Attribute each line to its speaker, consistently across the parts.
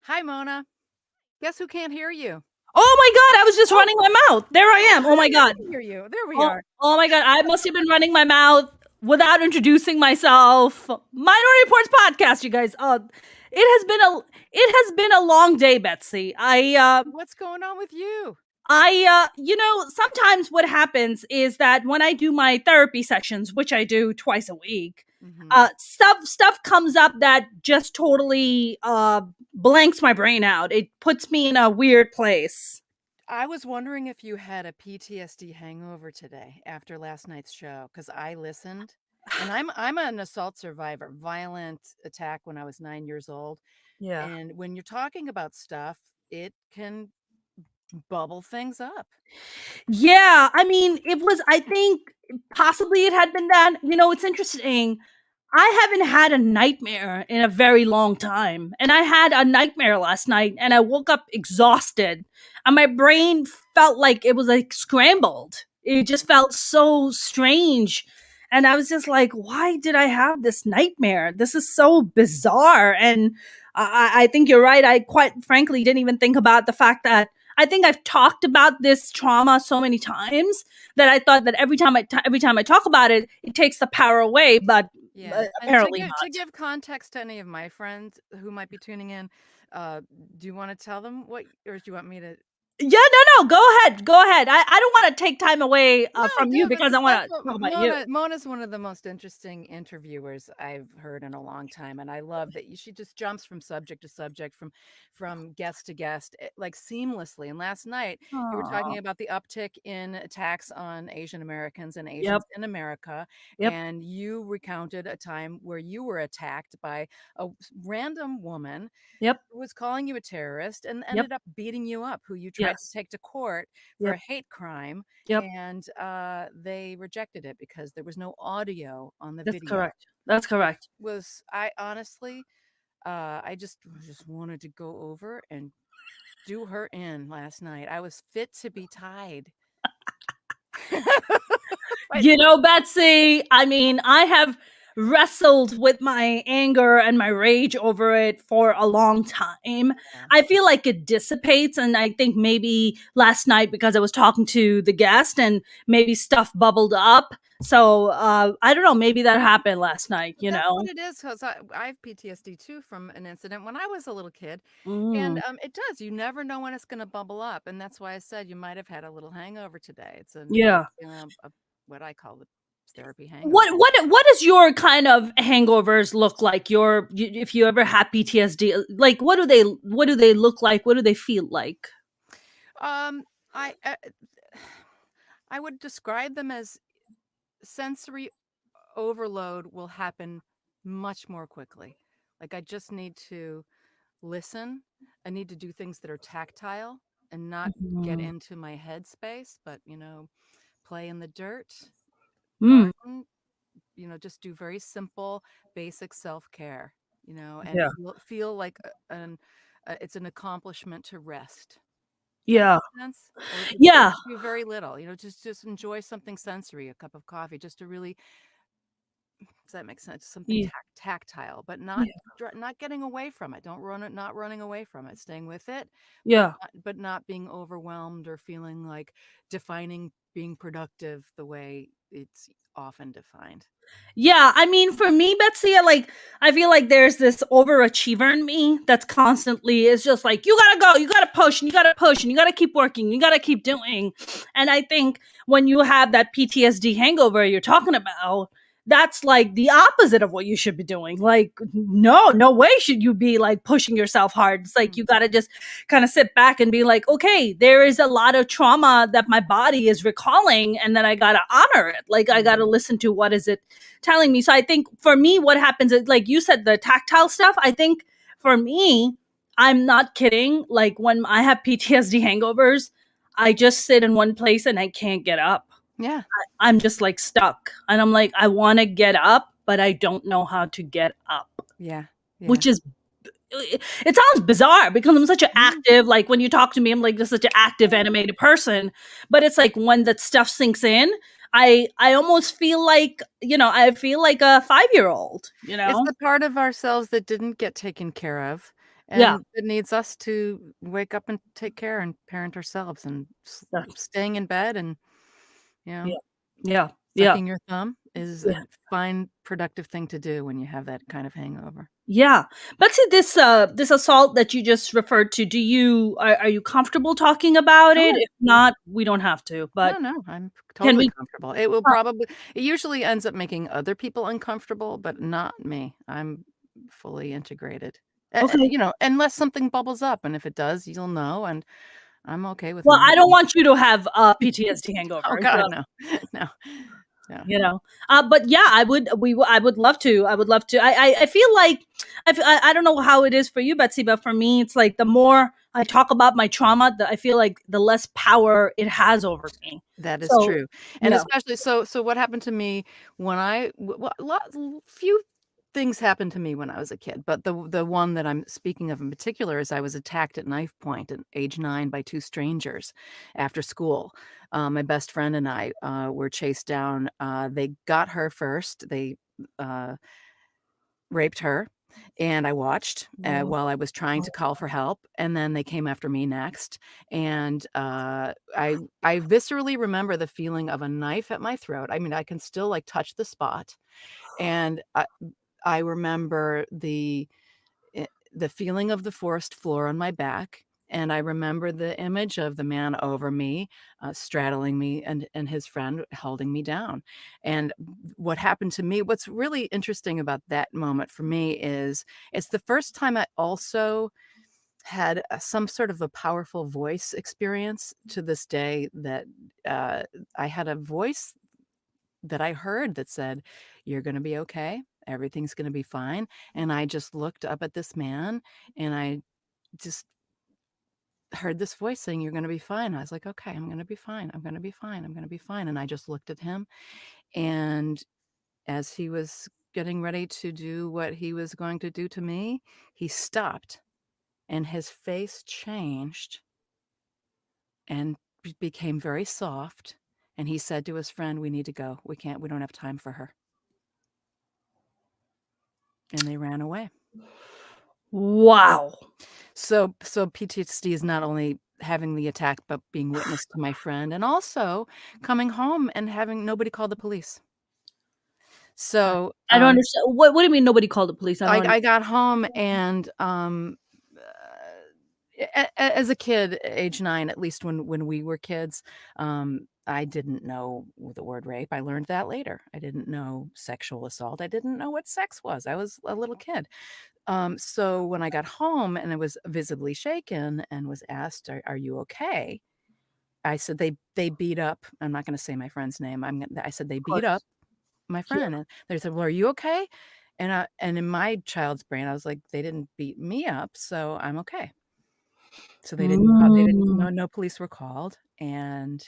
Speaker 1: Hi, Mona. Guess who can't hear you?
Speaker 2: Oh my God, I was just running my mouth. There I am. Oh my
Speaker 1: I
Speaker 2: God.
Speaker 1: can hear you. There we
Speaker 2: Oh,
Speaker 1: are.
Speaker 2: oh my God. I must have been running my mouth without introducing myself. Minority Reports podcast, you guys. It has been a long day, Betsy.
Speaker 1: What's going on with you?
Speaker 2: Sometimes what happens is that when I do my therapy sessions, which I do twice a week,
Speaker 1: Mm-hmm.
Speaker 2: stuff comes up that just totally blanks my brain out. It puts me in a weird place.
Speaker 1: I was wondering if you had a PTSD hangover today after last night's show because I listened, and I'm an assault survivor, violent attack when I was 9 years old,
Speaker 2: Yeah.
Speaker 1: and when you're talking about stuff, it can bubble things up.
Speaker 2: Yeah, I mean, I think possibly it had been that. It's interesting. I haven't had a nightmare in a very long time. And I had a nightmare last night and I woke up exhausted and my brain felt like it was like scrambled. It just felt so strange. And I was just like, why did I have this nightmare? This is so bizarre. And I think you're right. I quite frankly didn't even think about the fact that I think I've talked about this trauma so many times that I thought that every time I talk about it, it takes the power away. But
Speaker 1: Yeah, and
Speaker 2: apparently
Speaker 1: to
Speaker 2: not.
Speaker 1: give context to any of my friends who might be tuning in, do you want to tell them what, or do you want me to?
Speaker 2: Yeah, no, go ahead, go ahead. I don't want to take time away
Speaker 1: No,
Speaker 2: from you
Speaker 1: do
Speaker 2: because I
Speaker 1: because that's
Speaker 2: want to
Speaker 1: what
Speaker 2: talk about you.
Speaker 1: Mona's one of the most interesting interviewers I've heard in a long time, and I love that she just jumps from subject to subject, from guest to guest, like seamlessly. And last night you were
Speaker 2: Aw.
Speaker 1: talking about the uptick in attacks on Asian Americans and
Speaker 2: Yep,
Speaker 1: Asians in America,
Speaker 2: yep,
Speaker 1: and you recounted a time where you were attacked by a random woman
Speaker 2: yep,
Speaker 1: who was calling you a terrorist and
Speaker 2: yep.
Speaker 1: ended up beating you up, who you tried to
Speaker 2: Yes,
Speaker 1: take to court for a
Speaker 2: yep,
Speaker 1: hate crime,
Speaker 2: yep.
Speaker 1: and they rejected it because there was no audio on the
Speaker 2: That's
Speaker 1: video.
Speaker 2: correct. That's
Speaker 1: Which
Speaker 2: correct.
Speaker 1: was, I honestly, I just wanted to go over and do her in last night. I was fit to be tied. But
Speaker 2: Betsy, I mean, I have wrestled with my anger and my rage over it for a long time.
Speaker 1: yeah,
Speaker 2: I feel like it dissipates. And I think maybe last night, because I was talking to the guest and maybe stuff bubbled up. So I don't know, maybe that happened last night,
Speaker 1: but that's what it is. Because I have PTSD too from an incident when I was a little kid, and
Speaker 2: Mm,
Speaker 1: it does. You never know when it's going to bubble up, and that's why I said you might have had a little hangover today. It's
Speaker 2: yeah.
Speaker 1: what I call the therapy hangover.
Speaker 2: What does your kind of hangovers look like? If you ever had PTSD, like what do they look like? What do they feel like?
Speaker 1: Um, I I would describe them as sensory overload will happen much more quickly. Like I just need to listen. I need to do things that are tactile and not get
Speaker 2: Mhm.
Speaker 1: into my head space, but play in the dirt,
Speaker 2: Mm,
Speaker 1: garden, just do very simple, basic self-care, and
Speaker 2: yeah.
Speaker 1: feel like it's an accomplishment to rest. Does that
Speaker 2: Yeah.
Speaker 1: make sense? Or it
Speaker 2: Yeah.
Speaker 1: could be very little, just enjoy something sensory, a cup of coffee, just to really, does that make sense? Something
Speaker 2: Yeah.
Speaker 1: tactile, but
Speaker 2: Yeah.
Speaker 1: not getting away from it. Don't run it, not running away from it, staying with it,
Speaker 2: Yeah.
Speaker 1: but not being overwhelmed or feeling like defining being productive the way it's often defined.
Speaker 2: Yeah, I mean, for me, Betsy, I feel like there's this overachiever in me that's constantly is just like you gotta go, you gotta push, and you gotta push, and you gotta keep working, you gotta keep doing. And I think when you have that PTSD hangover you're talking about, that's like the opposite of what you should be doing. Like, no way should you be like pushing yourself hard. It's like
Speaker 1: Mm,
Speaker 2: you gotta just kind of sit back and be like, okay, there is a lot of trauma that my body is recalling, and then I gotta honor it. Like I gotta
Speaker 1: mhm,
Speaker 2: listen to what is it telling me. So I think for me, what happens is, like you said, the tactile stuff. I think for me, I'm not kidding. Like when I have PTSD hangovers, I just sit in one place and I can't get up.
Speaker 1: yeah,
Speaker 2: I'm just like stuck. And I'm like, I want to get up, but I don't know how to get up,
Speaker 1: yeah, yeah.
Speaker 2: which is it sounds bizarre because I'm such an
Speaker 1: Mm,
Speaker 2: active, like when you talk to me, I'm like just such an active animated person. But it's like when that stuff sinks in, I almost feel like, I feel like a 5-year old,
Speaker 1: it's the part of ourselves that didn't get taken care of,
Speaker 2: Yeah.
Speaker 1: and it needs us to wake up and take care and parent ourselves, and
Speaker 2: That's
Speaker 1: staying in bed and, you know,
Speaker 2: yeah. Yeah. Yeah.
Speaker 1: sucking your thumb is
Speaker 2: Yeah.
Speaker 1: a fine, productive thing to do when you have that kind of hangover.
Speaker 2: Yeah. Betsy, this assault that you just referred to, are you comfortable talking about it?
Speaker 1: Sure.
Speaker 2: If not, we don't have to,
Speaker 1: No,
Speaker 2: but
Speaker 1: no, I'm
Speaker 2: can
Speaker 1: totally
Speaker 2: we
Speaker 1: comfortable. It will
Speaker 2: uh,
Speaker 1: probably it usually ends up making other people uncomfortable, but not me. I'm fully integrated.
Speaker 2: okay.
Speaker 1: Unless something bubbles up, and if it does, you'll know, and I'm okay with
Speaker 2: Well,
Speaker 1: not
Speaker 2: I don't
Speaker 1: knowing.
Speaker 2: want you to have a PTSD
Speaker 1: Oh
Speaker 2: hangover, so,
Speaker 1: god, no. No. No.
Speaker 2: you know. But yeah, I would love to. I would love to. I feel like I don't know how it is for you, Betsy, but for me, it's like the more I talk about my trauma, I feel like the less power it has over me.
Speaker 1: That is
Speaker 2: So,
Speaker 1: true, and
Speaker 2: yeah.
Speaker 1: especially so what happened to me when I w well, few things happened to me when I was a kid, but the one that I'm speaking of in particular is I was attacked at knife point at age 9 by 2 strangers after school. My best friend and I, were chased down, they got her first, they, uh raped her, and I watched,
Speaker 2: Whoa.
Speaker 1: while I was trying to call for help, and then they came after me next, and, I viscerally remember the feeling of a knife at my throat. I mean, I can still, like, touch the spot, and I remember the feeling of the forest floor on my back, and I remember the image of the man over me, straddling me and his friend holding me down, and what happened to me what's really interesting about that moment for me is it's the first time I also had, some sort of a powerful voice experience to this day that, uh, I had a voice that I heard that said, "You're gonna be okay. Everything's gonna be fine." And I just looked up at this man, and I just heard this voice saying, "You're gonna be fine." I was like, "Okay, I'm gonna be fine. I'm gonna be fine. I'm gonna be fine." And I just looked at him, and as he was getting ready to do what he was going to do to me, he stopped, and his face changed and became very soft, and he said to his friend, "We need to go. We don't have time for her." And they ran away.
Speaker 2: Wow.
Speaker 1: So PTSD is not only having the attack, but being witness to my friend, and also coming home and having nobody call the police.
Speaker 2: I
Speaker 1: So,
Speaker 2: I don't understand. What do you mean nobody called the police? I don't
Speaker 1: I
Speaker 2: understand.
Speaker 1: got home and, as a kid, age 9, at least when we were kids, I didn't know the word rape. I learned that later. I didn't know sexual assault. I didn't know what sex was. I was a little kid. So when I got home and I was visibly shaken and was asked, "Are you okay?" I said, "They beat up." I'm not gonna say my friend's name. I said, "They
Speaker 2: Of
Speaker 1: beat up
Speaker 2: course.
Speaker 1: my
Speaker 2: Yeah.
Speaker 1: friend," and they said, "Well, are you okay?" And in my child's brain, I was like, "They didn't beat me up, so I'm okay." So they didn't
Speaker 2: Mm,
Speaker 1: no police were called, and,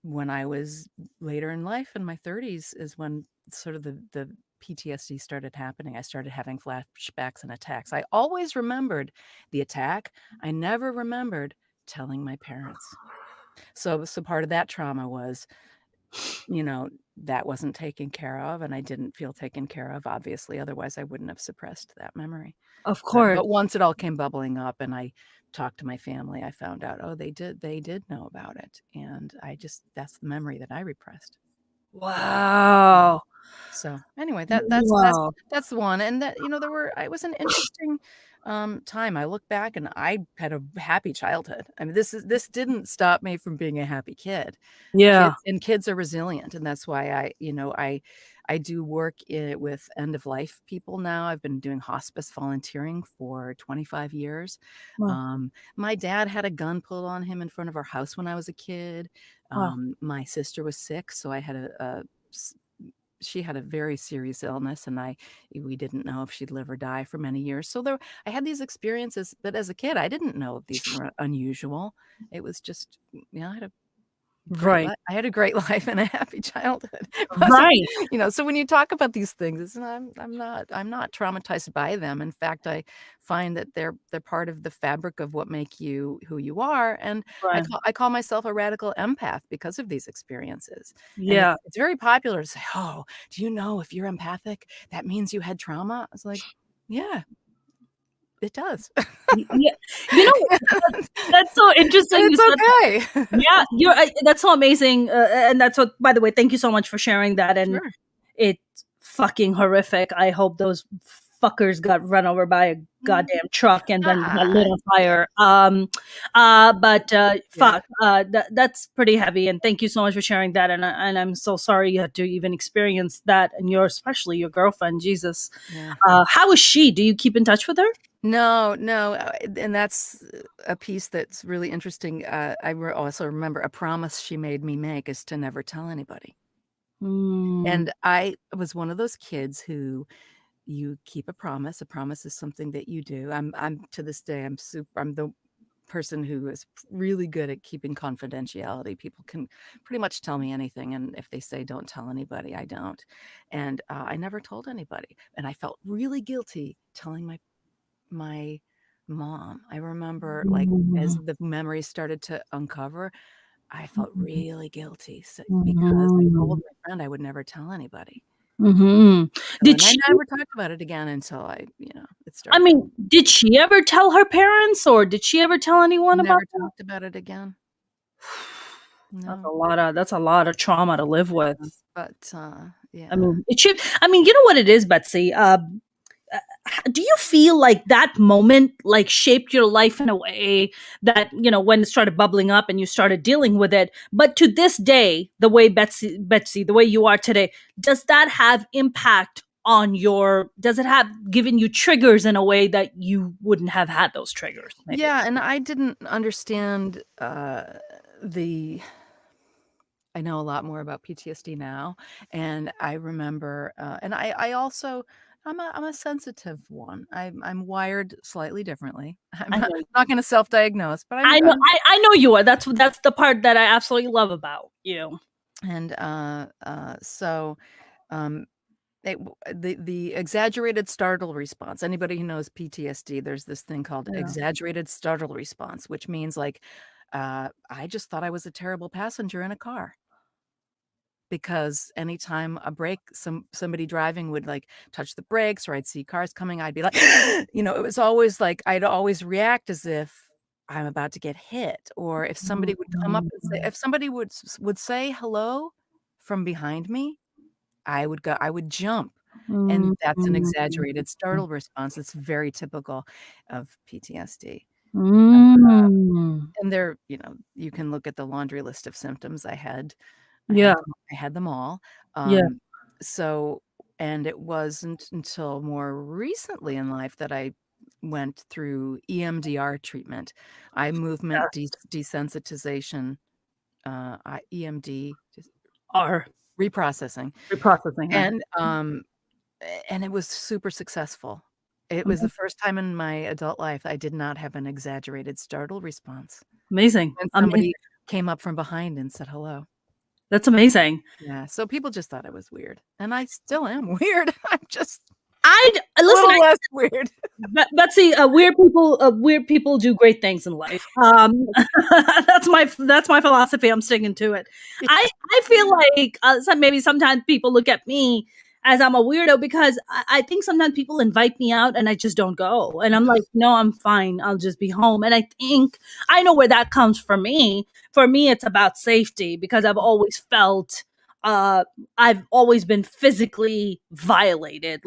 Speaker 1: when I was later in life, in my 30s, is when sort of the PTSD started happening. I started having flashbacks and attacks. I always remembered the attack. I never remembered telling my parents. So part of that trauma was, that wasn't taken care of, and I didn't feel taken care of, obviously, otherwise I wouldn't have suppressed that memory.
Speaker 2: of
Speaker 1: But
Speaker 2: course.
Speaker 1: once it all came bubbling up and I talked to my family, I found out, oh, they did know about it, and that's the memory that I repressed. Yeah.
Speaker 2: Wow.
Speaker 1: So, anyway,
Speaker 2: Wow.
Speaker 1: that's the one, and there were it was an interesting, time. I look back and I had a happy childhood. I mean, this didn't stop me from being a happy kid.
Speaker 2: Yeah.
Speaker 1: Kids are resilient, and that's why I do work with end of life people now. I've been doing hospice volunteering for 25 years.
Speaker 2: Wow.
Speaker 1: My dad had a gun pulled on him in front of our house when I was a kid.
Speaker 2: Wow.
Speaker 1: My sister was sick, so I had she had a very serious illness, and we didn't know if she'd live or die for many years. So I had these experiences, but as a kid, I didn't know these were unusual. It was just, I had a
Speaker 2: Right.
Speaker 1: I had a great life and a happy childhood. It wasn't
Speaker 2: Right.
Speaker 1: so when you talk about these things, I'm not traumatized by them. In fact, I find that they're part of the fabric of what make you who you are, and
Speaker 2: Right.
Speaker 1: I call myself a radical empath because of these experiences. And
Speaker 2: Yeah.
Speaker 1: it's very popular to say, "Oh, do you know if you're empathic, that means you had trauma?" I was like, "Yeah, it does.
Speaker 2: Yeah, you know, that's so
Speaker 1: And
Speaker 2: interesting you
Speaker 1: it's
Speaker 2: said that.
Speaker 1: okay.
Speaker 2: Yeah, that's so amazing, and that's what. By the way, thank you so much for sharing that. And
Speaker 1: Sure.
Speaker 2: it's fucking horrific. I hope those fuckers got run over by a
Speaker 1: Mhm.
Speaker 2: goddamn truck and then got lit
Speaker 1: Ah,
Speaker 2: on
Speaker 1: yeah,
Speaker 2: fire. But
Speaker 1: yeah,
Speaker 2: fuck, that's pretty heavy. And thank you so much for sharing that. And I'm so sorry you had to even experience that, and especially your girlfriend. Jesus,
Speaker 1: yeah.
Speaker 2: how is she? Do you keep in touch with her?
Speaker 1: No, no, and that's a piece that's really interesting. Also remember a promise she made me make is to never tell anybody.
Speaker 2: Mm,
Speaker 1: And I was one of those kids who you keep a promise. A promise is something that you do. I'm to this day, I'm the person who is really good at keeping confidentiality. People can pretty much tell me anything, and if they say don't tell anybody, I don't. And I never told anybody, and I felt really guilty telling my mom. I remember, like, as
Speaker 2: mm,
Speaker 1: the memories started to uncover, I felt really guilty because I told
Speaker 2: mm,
Speaker 1: my friend I would never tell anybody.
Speaker 2: mhm.
Speaker 1: So,
Speaker 2: Did
Speaker 1: and I
Speaker 2: she
Speaker 1: never talked about it again until it
Speaker 2: I
Speaker 1: started
Speaker 2: mean,
Speaker 1: coming.
Speaker 2: did she ever tell her parents, or did she ever tell anyone about
Speaker 1: Never
Speaker 2: that?
Speaker 1: talked about it again. No.
Speaker 2: That's a lot of trauma to live with.
Speaker 1: But,
Speaker 2: I
Speaker 1: yeah.
Speaker 2: mean, you know what it is, Betsy? Do you feel like that moment like shaped your life in a way that, when it started bubbling up and you started dealing with it, but to this day, the way Betsy, the way you are today, does that have impact on does it have given you triggers in a way that you wouldn't have had those triggers, maybe?
Speaker 1: Yeah, and I didn't understand, the I know a lot more about PTSD now, and I remember, and I also I'm a sensitive one. I'm wired slightly differently. I'm
Speaker 2: I
Speaker 1: not
Speaker 2: know.
Speaker 1: not gonna self-diagnose, but
Speaker 2: I know.
Speaker 1: I'm
Speaker 2: I know you are. That's the part that I absolutely love about you.
Speaker 1: and, so, um, the exaggerated startle response, anybody who knows PTSD, there's this thing called
Speaker 2: Yeah.
Speaker 1: exaggerated startle response, which means, like, I just thought I was a terrible passenger in a car. Because anytime a brake somebody driving would, like, touch the brakes or I'd see cars coming, I'd be like, it was always like I'd always react as if I'm about to get hit, or if somebody would come up and say
Speaker 2: Mhm.
Speaker 1: if somebody would say hello from behind me, I would jump, and
Speaker 2: Mhm.
Speaker 1: that's an
Speaker 2: Mhm.
Speaker 1: exaggerated startle response. It's very typical of PTSD.
Speaker 2: Mm.
Speaker 1: And you can look at the laundry list of symptoms I had.
Speaker 2: Yeah,
Speaker 1: I had them all.
Speaker 2: yeah,
Speaker 1: Um, so and it wasn't until more recently in life that I went through EMDR treatment, eye movement
Speaker 2: yes.
Speaker 1: desensitization, EMD, just
Speaker 2: Are
Speaker 1: reprocessing,
Speaker 2: reprocessing, yeah.
Speaker 1: and, and it was super successful. It was the
Speaker 2: Mhm.
Speaker 1: first time in my adult life I did not have an exaggerated startle response
Speaker 2: Amazing,
Speaker 1: when
Speaker 2: amazing.
Speaker 1: somebody came up from behind and said hello.
Speaker 2: That's amazing.
Speaker 1: Yeah, so people just thought I was weird, and I still am weird. I'm just a
Speaker 2: Listen,
Speaker 1: little less weird.
Speaker 2: Betsy, weird people do great things in life. That's my philosophy. I'm sticking to it. I feel like maybe sometimes people look at me as I'm a weirdo because I think sometimes people invite me out and I just don't go, and I'm like, no, I'm fine. I'll just be home. And I think I know where that comes from me. For me, it's about safety because uh I've always been physically violated.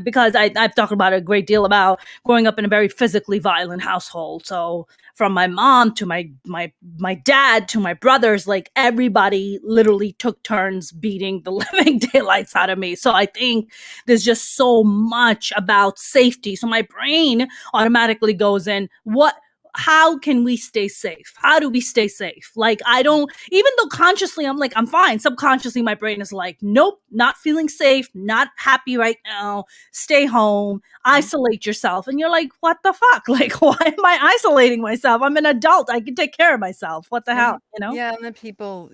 Speaker 2: Because I've talked about it a great deal about growing up in a very physically violent household. So from my mom to my dad to my brothers, like everybody literally took turns beating the living daylights out of me. So I think there's just so much about safety. So my brain automatically goes in, what how can we stay safe? How do we stay safe? Like, I don't, even though consciously I'm like, I'm fine. Subconsciously, my brain is like, nope, not feeling safe, not happy right now. Stay home,
Speaker 1: Yeah,
Speaker 2: isolate yourself. And you're like, what the fuck? Like, why am I isolating myself? I'm an adult. I can take care of myself. What the hell?
Speaker 1: and
Speaker 2: You know?
Speaker 1: yeah, and then people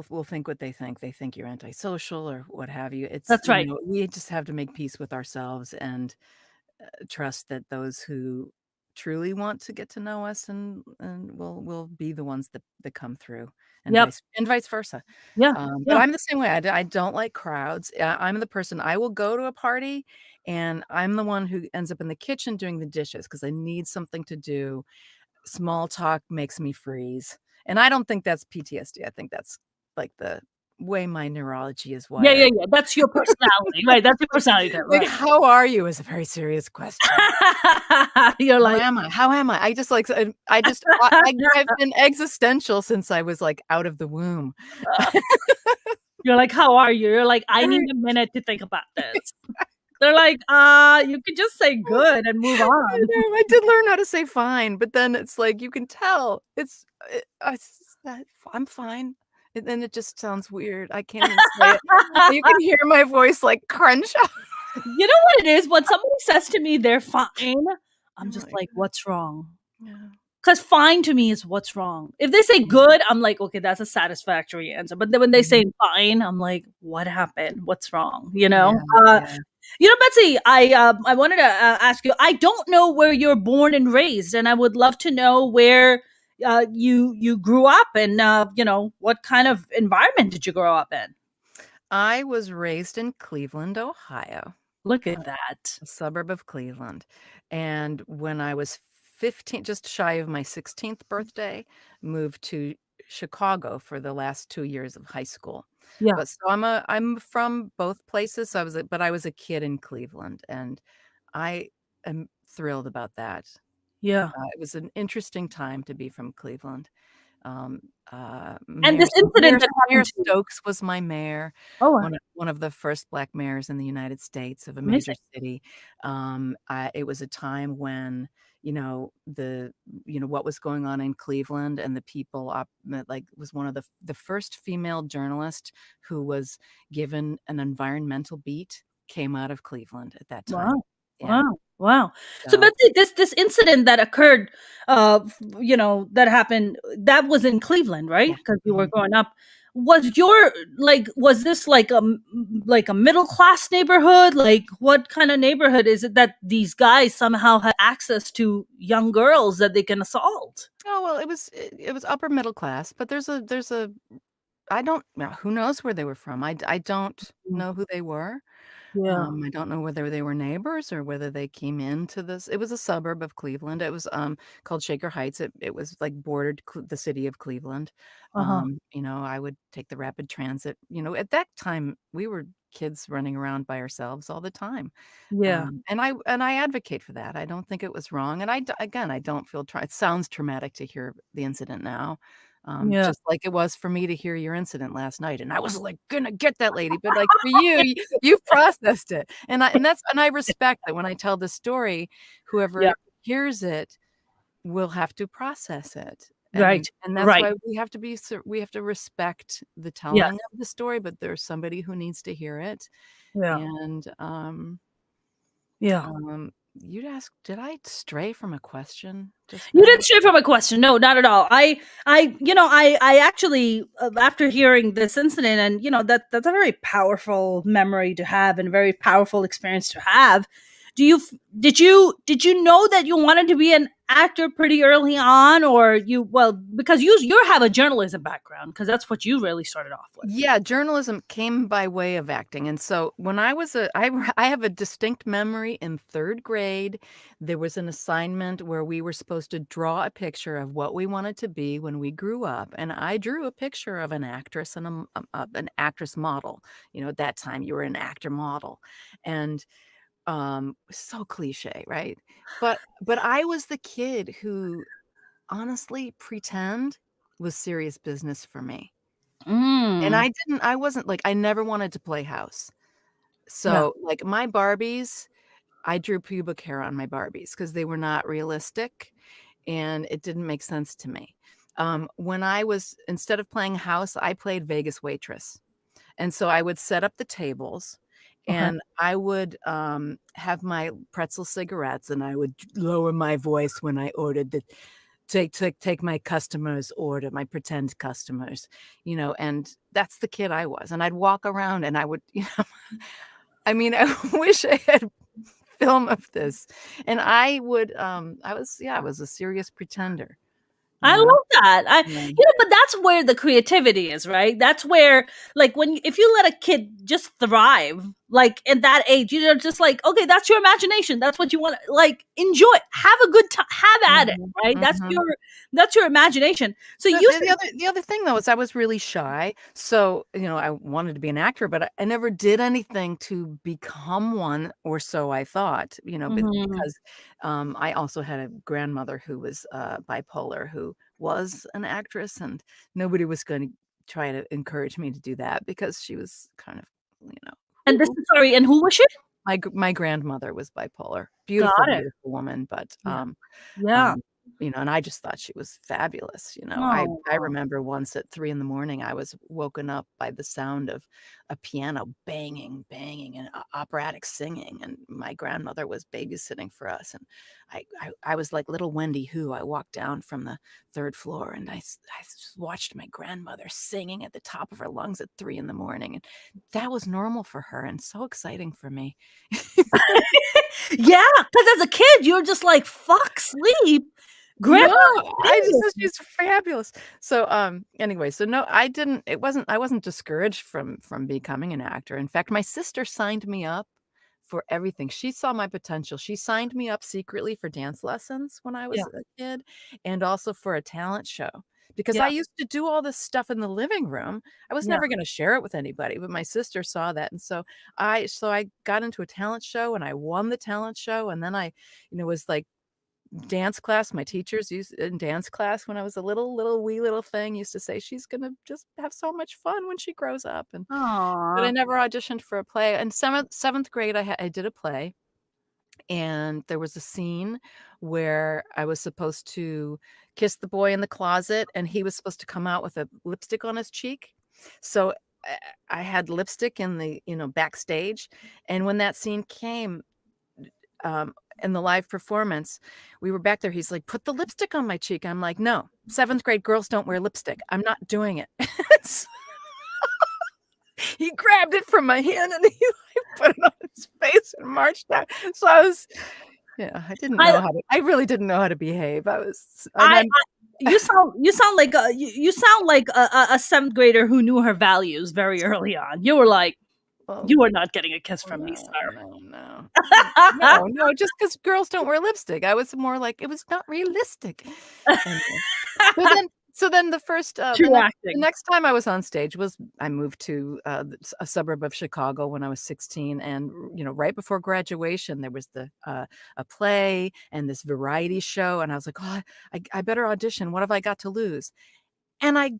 Speaker 1: will think what they think. They think you're antisocial or what have you.
Speaker 2: That's right.
Speaker 1: We just have to make peace with ourselves and trust that those who truly want to get to know us, and we'll be the ones that come through, and
Speaker 2: Yep.
Speaker 1: vice versa.
Speaker 2: Yeah.
Speaker 1: But
Speaker 2: Yeah.
Speaker 1: I'm the same way. I don't like crowds. I'm the person, I will go to a party, and I'm the one who ends up in the kitchen doing the dishes because I need something to do. Small talk makes me freeze, and I don't think that's PTSD. I think that's, like, the way my neurology is
Speaker 2: Yeah, yeah,
Speaker 1: wired.
Speaker 2: yeah. That's your personality, right? That's your personality type,
Speaker 1: Like,
Speaker 2: right?
Speaker 1: "How are you?" is a very serious question.
Speaker 2: You're
Speaker 1: "How
Speaker 2: like
Speaker 1: am I? How am I?" I just, like, I've been existential since I was, like, out of the womb.
Speaker 2: you're like, "How are you?" You're like, "I need a minute to think about this." They're like, you could just say good and move
Speaker 1: I
Speaker 2: on."
Speaker 1: know, I did learn how to say "fine," but then it's like, you can tell I s I'm fine, and then it just sounds weird. I can't even say it. You can hear my voice, like, crunch.
Speaker 2: You know what it is? When somebody says to me they're fine, I'm
Speaker 1: I'm
Speaker 2: just
Speaker 1: like,
Speaker 2: like, "What's wrong?"
Speaker 1: yeah,
Speaker 2: 'Cause fine to me is what's wrong. If they say
Speaker 1: yeah,
Speaker 2: good, I'm like, "Okay, that's a satisfactory answer." But then when they
Speaker 1: mhm,
Speaker 2: say fine, I'm like, "What happened? What's wrong?" You
Speaker 1: yeah,
Speaker 2: know?
Speaker 1: yeah.
Speaker 2: Betsy, I wanted to ask you. I don't know where you're born and raised, and I would love to know where you grew up, and what kind of environment did you grow up in?
Speaker 1: I was raised in Cleveland, Ohio,
Speaker 2: Look
Speaker 1: a
Speaker 2: at that!
Speaker 1: a suburb of Cleveland, and when I was 15, just shy of my 16th birthday, moved to Chicago for the last 2 years of high school.
Speaker 2: Yeah,
Speaker 1: But so I'm from both places, so I was a kid in Cleveland, and I am thrilled about that.
Speaker 2: yeah.
Speaker 1: It was an interesting time to be from Cleveland. Um,
Speaker 2: And this incident that
Speaker 1: Mayor
Speaker 2: happened to you.
Speaker 1: Stokes was my mayor,
Speaker 2: Oh,
Speaker 1: one of the first Black mayors in the United States of a major
Speaker 2: amazing!
Speaker 1: city. It was a time when, what was going on in Cleveland, and the people like, was one of the first female journalist who was given an environmental beat, came out of Cleveland at that time.
Speaker 2: Wow.
Speaker 1: Yeah,
Speaker 2: Wow. Wow. So,
Speaker 1: so
Speaker 2: Betsy, this incident that occurred, that happened, that was in Cleveland, right?
Speaker 1: yeah,
Speaker 2: Because you were
Speaker 1: mhm.
Speaker 2: growing up. Was this like like a middle class neighborhood? Like, what kind of neighborhood is it that these guys somehow had access to young girls that they can assault?
Speaker 1: Oh, well, it was upper middle class, but there's a I don't know, who knows where they were from. I don't
Speaker 2: Mm,
Speaker 1: know who they were.
Speaker 2: yeah.
Speaker 1: I don't know whether they were neighbors or whether they came into this. It was a suburb of Cleveland. It was, called Shaker Heights. It was, like, bordered the city of Cleveland.
Speaker 2: Uh-huh.
Speaker 1: I would take the rapid transit. At that time, we were kids running around by ourselves all the time.
Speaker 2: Yeah.
Speaker 1: And I advocate for that. I don't think it was wrong, and again, I don't feel it sounds traumatic to hear the incident now,
Speaker 2: Yeah.
Speaker 1: just like it was for me to hear your incident last night, and I was, like, gonna get that lady, but, like, for you, you've processed it, and I respect that when I tell the story,
Speaker 2: Yeah.
Speaker 1: whoever hears it will have to process it,
Speaker 2: Right.
Speaker 1: and that's
Speaker 2: Right.
Speaker 1: why we have to respect the
Speaker 2: Yes.
Speaker 1: telling of the story, but there's somebody who needs to hear it,
Speaker 2: Yeah.
Speaker 1: and,
Speaker 2: Yeah.
Speaker 1: you'd ask, did I stray from a question just
Speaker 2: You
Speaker 1: now?
Speaker 2: didn't stray from a question. No, not at all. I actually, after hearing this incident, and that's a very powerful memory to have, and a very powerful experience to have. Did you know that you wanted to be an actor pretty early on, or because you have a journalism background, because that's what you really started off with.
Speaker 1: Yeah, journalism came by way of acting, and so when I was I have a distinct memory in 3rd grade, there was an assignment where we were supposed to draw a picture of what we wanted to be when we grew up, and I drew a picture of an actress and an actress model. At that time, you were an actor model, and, so cliche, right? But I was the kid who, honestly, pretend was serious business for me. And
Speaker 2: Mm.
Speaker 1: I wasn't like, I never wanted to play house.
Speaker 2: Yeah.
Speaker 1: So, like, my Barbies, I drew pubic hair on my Barbies because they were not realistic, and it didn't make sense to me. When I was instead of playing house, I played Vegas waitress. And so I would set up the tables,
Speaker 2: Okay.
Speaker 1: and I would, have my pretzel cigarettes, and I would lower my voice when I ordered the take my customer's order, my pretend customers, and that's the kid I was, and I'd walk around and I would, I mean, I wish I had film of this, and I was a serious pretender, you
Speaker 2: I
Speaker 1: know?
Speaker 2: love that.
Speaker 1: Yeah.
Speaker 2: But that's where the creativity is, right? That's where, like, if you let a kid just thrive, like in that age, you're just like, okay, that's your imagination. That's what you want. Like, enjoy, have a good time, have at it,
Speaker 1: Mhm,
Speaker 2: right?
Speaker 1: mhm.
Speaker 2: That's your imagination. So
Speaker 1: The
Speaker 2: you
Speaker 1: the the
Speaker 2: said,
Speaker 1: other the other thing, though, is I was really shy, so, I wanted to be an actor, but I never did anything to become one, or so I thought,
Speaker 2: Mhm.
Speaker 1: because, I also had a grandmother who was, bipolar, who was an actress, and nobody was gonna try to encourage me to do that because she was kind of, you know,
Speaker 2: and this
Speaker 1: who
Speaker 2: is sorry, and who was she?
Speaker 1: my grandmother was bipolar. Beautiful,
Speaker 2: Got it.
Speaker 1: beautiful woman, but,
Speaker 2: Yeah. Yeah.
Speaker 1: um, and I just thought she was fabulous, I
Speaker 2: Oh.
Speaker 1: remember once at 3 in the morning, I was woken up by the sound of a piano banging, banging, and operatic singing, and my grandmother was babysitting for us, and I was like little Wendy Who. I walked down from the 3rd floor, and I just watched my grandmother singing at the top of her lungs at 3 in the morning, and that was normal for her and so exciting for me.
Speaker 2: Yeah, because as a kid, you're just like, fuck sleep. Grandma
Speaker 1: No, I just
Speaker 2: sing
Speaker 1: thought
Speaker 2: with me.
Speaker 1: she's fabulous. So, anyway, so no, I wasn't discouraged from becoming an actor. In fact, my sister signed me up for everything. She saw my potential. She signed me up secretly for dance lessons when I
Speaker 2: Yeah,
Speaker 1: was a kid, and also for a talent show, because
Speaker 2: yeah,
Speaker 1: I used to do all this stuff in the living room. I was
Speaker 2: yeah.
Speaker 1: never gonna share it with anybody, but my sister saw that, and so I got into a talent show, and I won the talent show, and then was like dance class, my teachers used in dance class when I was a little wee little thing used to say, "She's gonna just have so much fun when she grows up," but I
Speaker 2: Aw.
Speaker 1: never auditioned for a play. In 7th grade, I did a play, and there was a scene where I was supposed to kiss the boy in the closet, and he was supposed to come out with a lipstick on his cheek. So, I had lipstick in the backstage, and when that scene came, in the live performance, we were back there, he's like, "Put the lipstick on my cheek." I'm like, "No, 7th grade girls don't wear lipstick. I'm not doing it." So he grabbed it from my hand and he, like, put it on his face and marched out. So
Speaker 2: I
Speaker 1: I really didn't know how to behave. I was and
Speaker 2: I
Speaker 1: I'm
Speaker 2: you sound like you sound like a 7th grader who knew her values very early on. You were like,
Speaker 1: well,
Speaker 2: "You are not getting a kiss from me,
Speaker 1: no,
Speaker 2: sir."
Speaker 1: no, no. No, just because girls don't wear lipstick. I was more like, it was not realistic. Anyway. So then
Speaker 2: True
Speaker 1: the
Speaker 2: acting.
Speaker 1: next time I was on stage was I moved to, a suburb of Chicago when I was 16, and, right before graduation, there was a play and this variety show, and I was like, "Oh, I better audition. What have I got to lose?" And I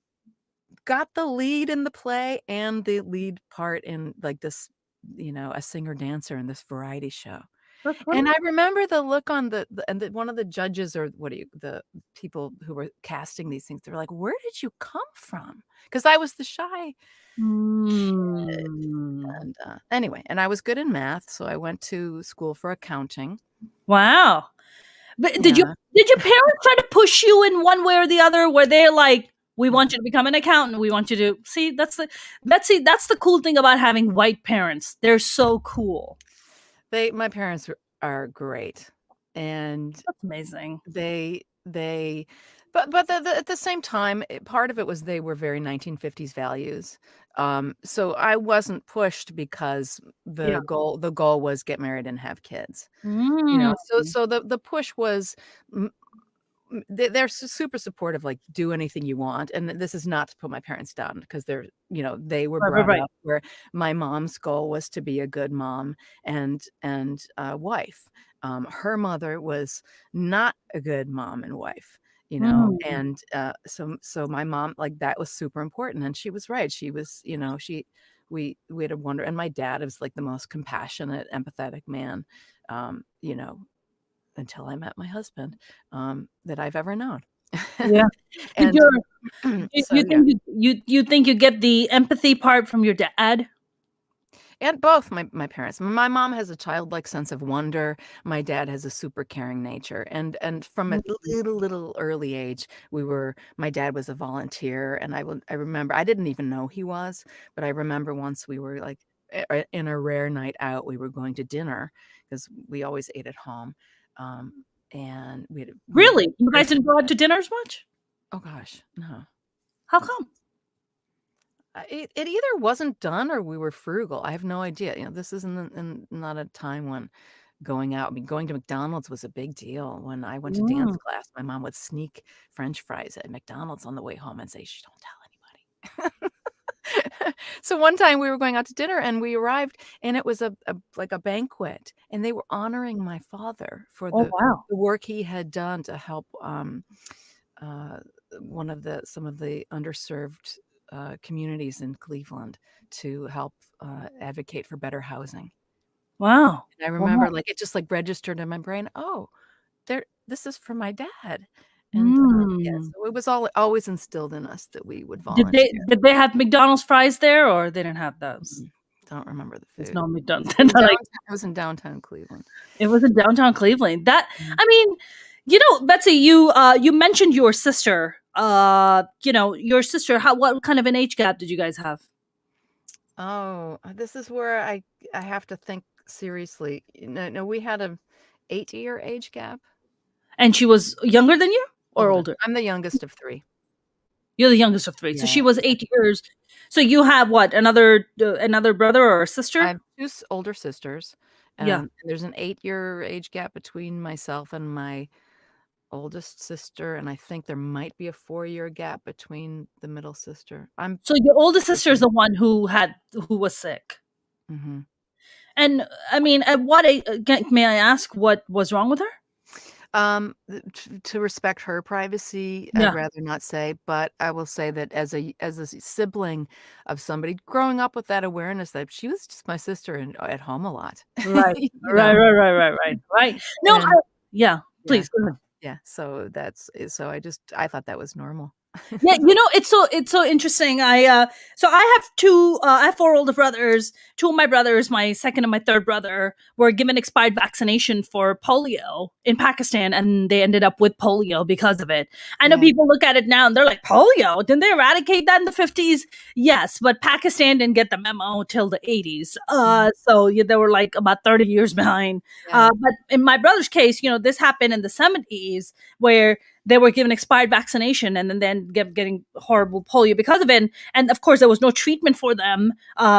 Speaker 1: got the lead in the play and the lead part in, like, this, a singer-dancer in this variety show.
Speaker 2: That's
Speaker 1: And I
Speaker 2: wonderful.
Speaker 1: remember the look on one of the judges, or the people who were casting these things, they were like, "Where did you come from?" Because I was the shy kid,
Speaker 2: Mm.
Speaker 1: and, anyway, and I was good in math, so I went to school for accounting.
Speaker 2: Wow. But
Speaker 1: Yeah.
Speaker 2: did your parents try to push you in one way or the other? Where they're like, "We want you to become an accountant. We want you to see." That's the cool thing about having white parents. They're so cool.
Speaker 1: My parents are great, and
Speaker 2: That's amazing.
Speaker 1: they but at the same time, part of it was they were very 1950s values. So I wasn't pushed because
Speaker 2: Yeah.
Speaker 1: the goal was get married and have kids.
Speaker 2: Mm.
Speaker 1: So the push was, they're super supportive, like, do anything you want, and this is not to put my parents down because they were
Speaker 2: Right, right,
Speaker 1: brought
Speaker 2: right.
Speaker 1: up where my mom's goal was to be a good mom and wife. Her mother was not a good mom and wife,
Speaker 2: Mm.
Speaker 1: and, so my mom, like, that was super important, and she was right. She was, we had a wonder, and my dad was, like, the most compassionate, empathetic man, um, you know until I met my husband, that I've ever known.
Speaker 2: Yeah. Did
Speaker 1: And,
Speaker 2: your
Speaker 1: so,
Speaker 2: you
Speaker 1: yeah.
Speaker 2: think you think you get the empathy part from your dad?
Speaker 1: And both my parents. My mom has a childlike sense of wonder. My dad has a super caring nature, and from a
Speaker 2: Mm.
Speaker 1: little early age, my dad was a volunteer, and I remember I didn't even know he was, but I remember once we were, like, in a rare night out, we were going to dinner because we always ate at home. Um, and we had one of our
Speaker 2: Really? You guys
Speaker 1: first.
Speaker 2: didn't go out to dinner as much?
Speaker 1: Oh gosh, no.
Speaker 2: How come?
Speaker 1: It either wasn't done or we were frugal. I have no idea. This isn't not a time when going out. I mean, going to McDonald's was a big deal. When I went to dance
Speaker 2: Mm.
Speaker 1: class, my mom would sneak French fries at McDonald's on the way home and say, "Shh, don't tell anybody." So one time we were going out to dinner and we arrived and it was like a banquet and they were honoring my father for
Speaker 2: Oh, wow.
Speaker 1: the work he had done to help uh, some of the underserved communities in Cleveland to help advocate for better housing.
Speaker 2: Wow.
Speaker 1: And I remember
Speaker 2: Wow.
Speaker 1: like it just like registered in my brain. Oh, this is for my dad. And yeah,
Speaker 2: Mm.
Speaker 1: so it was always instilled in us that we would
Speaker 2: Did
Speaker 1: volunteer.
Speaker 2: they have McDonald's fries there, or they didn't have those?
Speaker 1: Don't remember the
Speaker 2: There's
Speaker 1: food.
Speaker 2: no McDonald's.
Speaker 1: In
Speaker 2: Like,
Speaker 1: downtown it was in downtown Cleveland.
Speaker 2: it was in downtown Cleveland. That
Speaker 1: Mhm.
Speaker 2: I mean, Betsy, you mentioned your sister. Your sister. What kind of an age gap did you guys have?
Speaker 1: Oh, this is where I have to think seriously. No, we had a 8-year age gap.
Speaker 2: And she was younger than you or
Speaker 1: Older.
Speaker 2: older?
Speaker 1: I'm the youngest of 3.
Speaker 2: You're the youngest of three, so
Speaker 1: Yeah,
Speaker 2: she was
Speaker 1: yeah.
Speaker 2: 8 years. So you have what, another brother or a
Speaker 1: I
Speaker 2: sister?
Speaker 1: have 2 older sisters,
Speaker 2: Yeah.
Speaker 1: and there's an 8-year age gap between myself and my oldest sister, and I think there might be a 4-year gap between the middle sister. I'm
Speaker 2: So your oldest sister is
Speaker 1: certain.
Speaker 2: the one who was sick.
Speaker 1: Mhm.
Speaker 2: And I mean, at what age, may I ask what was wrong with her?
Speaker 1: To respect her privacy, I'd
Speaker 2: Yeah.
Speaker 1: rather not say, but I will say that as a sibling of somebody growing up with that awareness that she was just my sister and at home a lot,
Speaker 2: Right.
Speaker 1: you
Speaker 2: Right,
Speaker 1: know?
Speaker 2: right, right, right, right, right. No,
Speaker 1: And
Speaker 2: yeah,
Speaker 1: yeah,
Speaker 2: please go ahead.
Speaker 1: yeah, so so I thought that was normal.
Speaker 2: Yeah, it's so interesting. I have 4 older brothers. 2 of my brothers, my second and my third brother, were given expired vaccination for polio in Pakistan, and they ended up with polio because of it. I know
Speaker 1: Yeah.
Speaker 2: people look at it now and they're like, polio? Didn't they eradicate that in the 50s? Yes, but Pakistan didn't get the memo till the 80s.
Speaker 1: Mhm.
Speaker 2: So yeah, they were like about 30 years behind.
Speaker 1: Yeah.
Speaker 2: But in my brother's case, this happened in the 70s where they were given expired vaccination and then getting horrible polio because of it. And of course, there was no treatment for them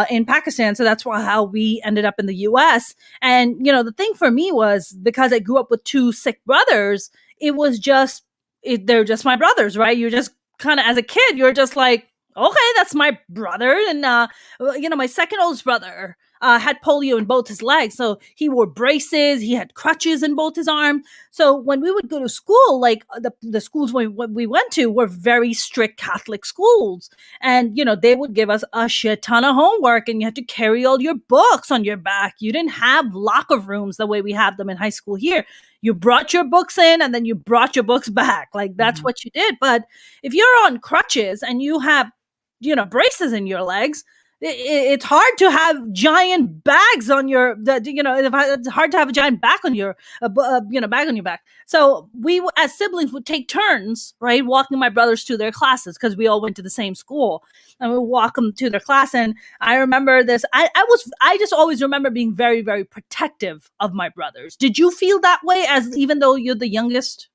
Speaker 2: in Pakistan. So that's how we ended up in the US. And, the thing for me was because I grew up with 2 sick brothers, it was they're just my brothers, right? You're just kind of, as a kid, you're just like, okay, that's my brother. And, my second oldest brother had polio in both his legs. So he wore braces, he had crutches in both his arms. So when we would go to school, like the schools we went to were very strict Catholic schools. And, they would give us a shit ton of homework and you had to carry all your books on your back. You didn't have locker rooms the way we have them in high school here. You brought your books in and then you brought your books back. Like that's
Speaker 1: Mhm.
Speaker 2: what you did. But if you're on crutches and you have, braces in your legs, it's hard to have giant bags on it's hard to have a giant back on your bag on your back. So we as siblings would take turns, right, walking my brothers to their classes because we all went to the same school, and we would walk them to their class. And I remember this. I just always remember being very, very protective of my brothers. Did you feel that way, as even though you're the youngest?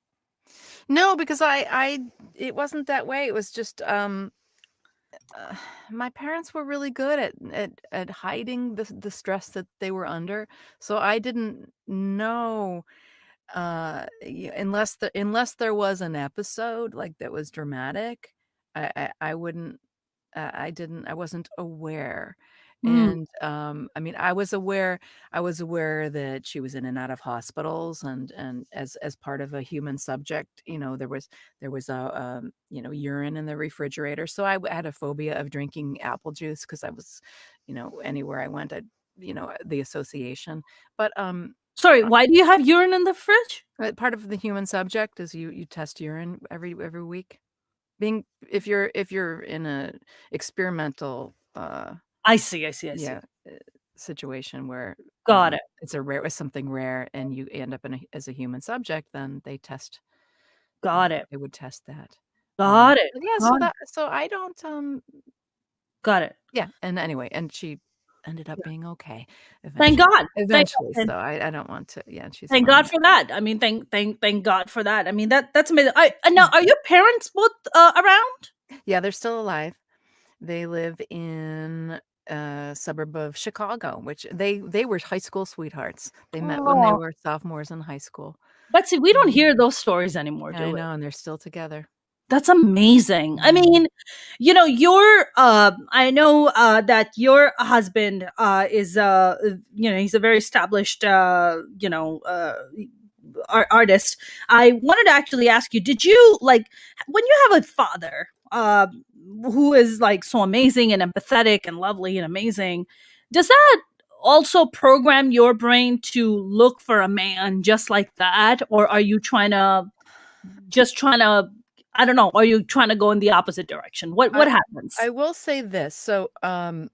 Speaker 1: No, because I it wasn't that way. It was just, uh, my parents were really good at hiding the stress that they were under, so I didn't know, unless there was an episode, like, that was dramatic, I wouldn't I wasn't aware,
Speaker 2: Mm.
Speaker 1: and, I mean, I was aware that she was in and out of hospitals and as part of a human subject, there was urine in the refrigerator, so I had a phobia of drinking apple juice because I was, anywhere I went, the association, but,
Speaker 2: Sorry,
Speaker 1: uh,
Speaker 2: why do you have urine in the fridge?
Speaker 1: part of the human subject is you test urine every week. Being if you're in a experimental,
Speaker 2: I see, I see, I see.
Speaker 1: yeah, situation where,
Speaker 2: Got it,
Speaker 1: it's something rare and you end up as a human subject, then
Speaker 2: got it,
Speaker 1: they would test that.
Speaker 2: got it,
Speaker 1: But yeah,
Speaker 2: got it,
Speaker 1: so I don't,
Speaker 2: got it.
Speaker 1: yeah, and anyway, and she ended up
Speaker 2: Yeah.
Speaker 1: being okay
Speaker 2: Thank
Speaker 1: eventually.
Speaker 2: God. Thank
Speaker 1: Eventually,
Speaker 2: God.
Speaker 1: so I don't want to, yeah, and she's
Speaker 2: Thank God
Speaker 1: fine.
Speaker 2: for that. I mean, thank God for that. I mean, that's amazing. Now, are your parents both around?
Speaker 1: Yeah, they're still alive. They live in a suburb of Chicago, which they were high school sweethearts. They met when they
Speaker 2: Oh,
Speaker 1: were sophomores in high school.
Speaker 2: Betsy, we don't
Speaker 1: Mhm.
Speaker 2: hear those stories anymore,
Speaker 1: Yeah,
Speaker 2: do
Speaker 1: I
Speaker 2: we?
Speaker 1: know, and they're still together.
Speaker 2: That's amazing. I
Speaker 1: Mhm.
Speaker 2: mean, your I know that your husband is he's a very established artist. I wanted to actually ask you, did you like when you have a father who is like so amazing and empathetic and lovely and amazing, does that also program your brain to look for a man just like that, or are you trying to I don't know, are you trying to go in the opposite direction? What
Speaker 1: I
Speaker 2: happens?
Speaker 1: I will say this. So,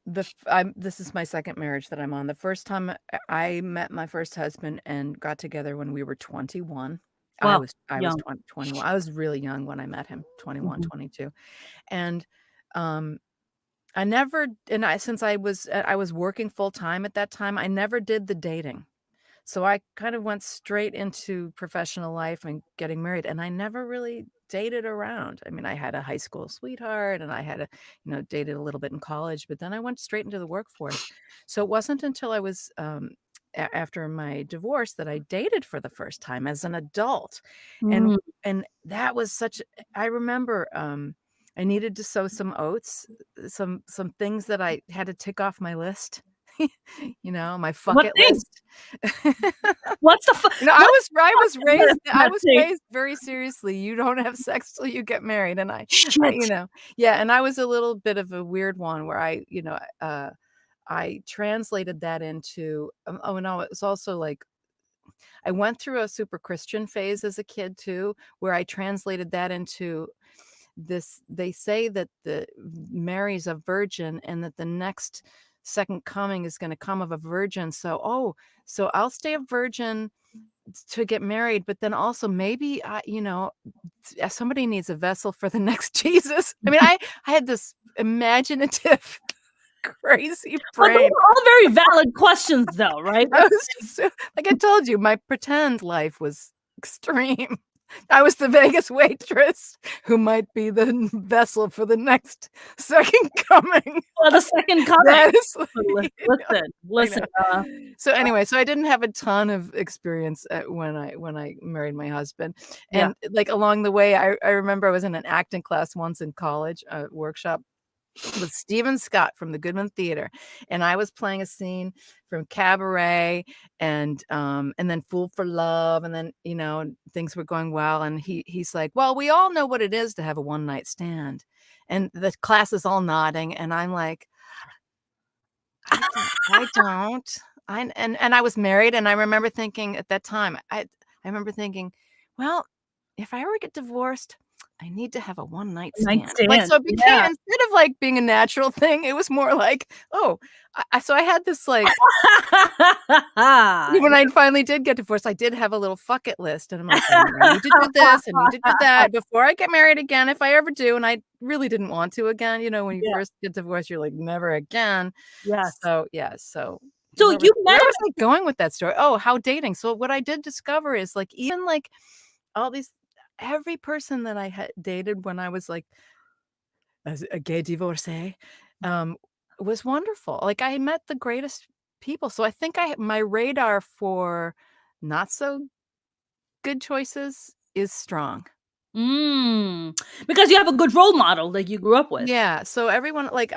Speaker 1: this is my second marriage that I'm on. The first time I met my first husband and got together when we were 21.
Speaker 2: Well,
Speaker 1: I was
Speaker 2: young.
Speaker 1: 20 21. I was really young when I met him, 21,
Speaker 2: Mhm.
Speaker 1: 22. And, um, I never and I since I was working full time at that time, I never did the dating. So I kind of went straight into professional life and getting married, and I never really dated around. I mean, I had a high school sweetheart and I had dated a little bit in college, but then I went straight into the workforce. So it wasn't until I was after my divorce that I dated for the first time as an adult. And
Speaker 2: Mm.
Speaker 1: and that was such I remember I needed to sow some oats, some things that I had to tick off my list. My
Speaker 2: What
Speaker 1: bucket
Speaker 2: thing?
Speaker 1: list.
Speaker 2: What's the what's the
Speaker 1: I was
Speaker 2: fucking list,
Speaker 1: I was
Speaker 2: Betsy?
Speaker 1: raised very seriously, you don't have sex till you get married, and
Speaker 2: Shit.
Speaker 1: yeah, and I was a little bit of a weird one where I translated that into oh, no, it's also like I went through a super Christian phase as a kid too, where I translated that into this they say that the Mary's a virgin and that the next second coming is gonna come of a virgin, so I'll stay a virgin to get married, but then also maybe somebody needs a vessel for the next Jesus. I mean, I had this imaginative, crazy
Speaker 2: But those
Speaker 1: brain.
Speaker 2: are all very valid questions though, right?
Speaker 1: I was just so like I told you, my pretend life was extreme. I was the Vegas waitress who might be the vessel for the next second coming.
Speaker 2: Well, the second coming.
Speaker 1: That is
Speaker 2: Li
Speaker 1: like,
Speaker 2: listen,
Speaker 1: I
Speaker 2: listen,
Speaker 1: know. So anyway, so I didn't have a ton of experience when I married my husband,
Speaker 2: yeah.
Speaker 1: and like along the way, I remember I was in an acting class once in college, a workshop with Stephen Scott from the Goodman Theater, and I was playing a scene from Cabaret and then Fool for Love, and then, things were going well, and he's like, "Well, we all know what it is to have a one night stand." And the class is all nodding, and I'm like, I don't. And I was married, and I remember thinking at that time, I remember thinking, "Well, if I ever get divorced, I need to have a one night stand." Like,
Speaker 2: Nightstand.
Speaker 1: so it became
Speaker 2: Yeah.
Speaker 1: instead of, like, being a natural thing, it was more like, "Oh," so I had this, like when I finally did get divorced, I did have a little bucket list, and I'm like, "I need to do this, I need to do that before I get married again, if I ever do," and I really didn't want to again, when you
Speaker 2: Yeah.
Speaker 1: first get divorced, you're like, "Never again."
Speaker 2: Yes.
Speaker 1: So, yeah, so
Speaker 2: So you met
Speaker 1: where
Speaker 2: him
Speaker 1: was I going with that story? Oh, how dating. So what I did discover is, like, even, like, all these every person that I had dated when I was, like, as a gay divorcee, um, was wonderful. Like, I met the greatest people, so I think my radar for not so good choices is strong.
Speaker 2: because you have a good role model that you grew up with.
Speaker 1: Yeah, so everyone like,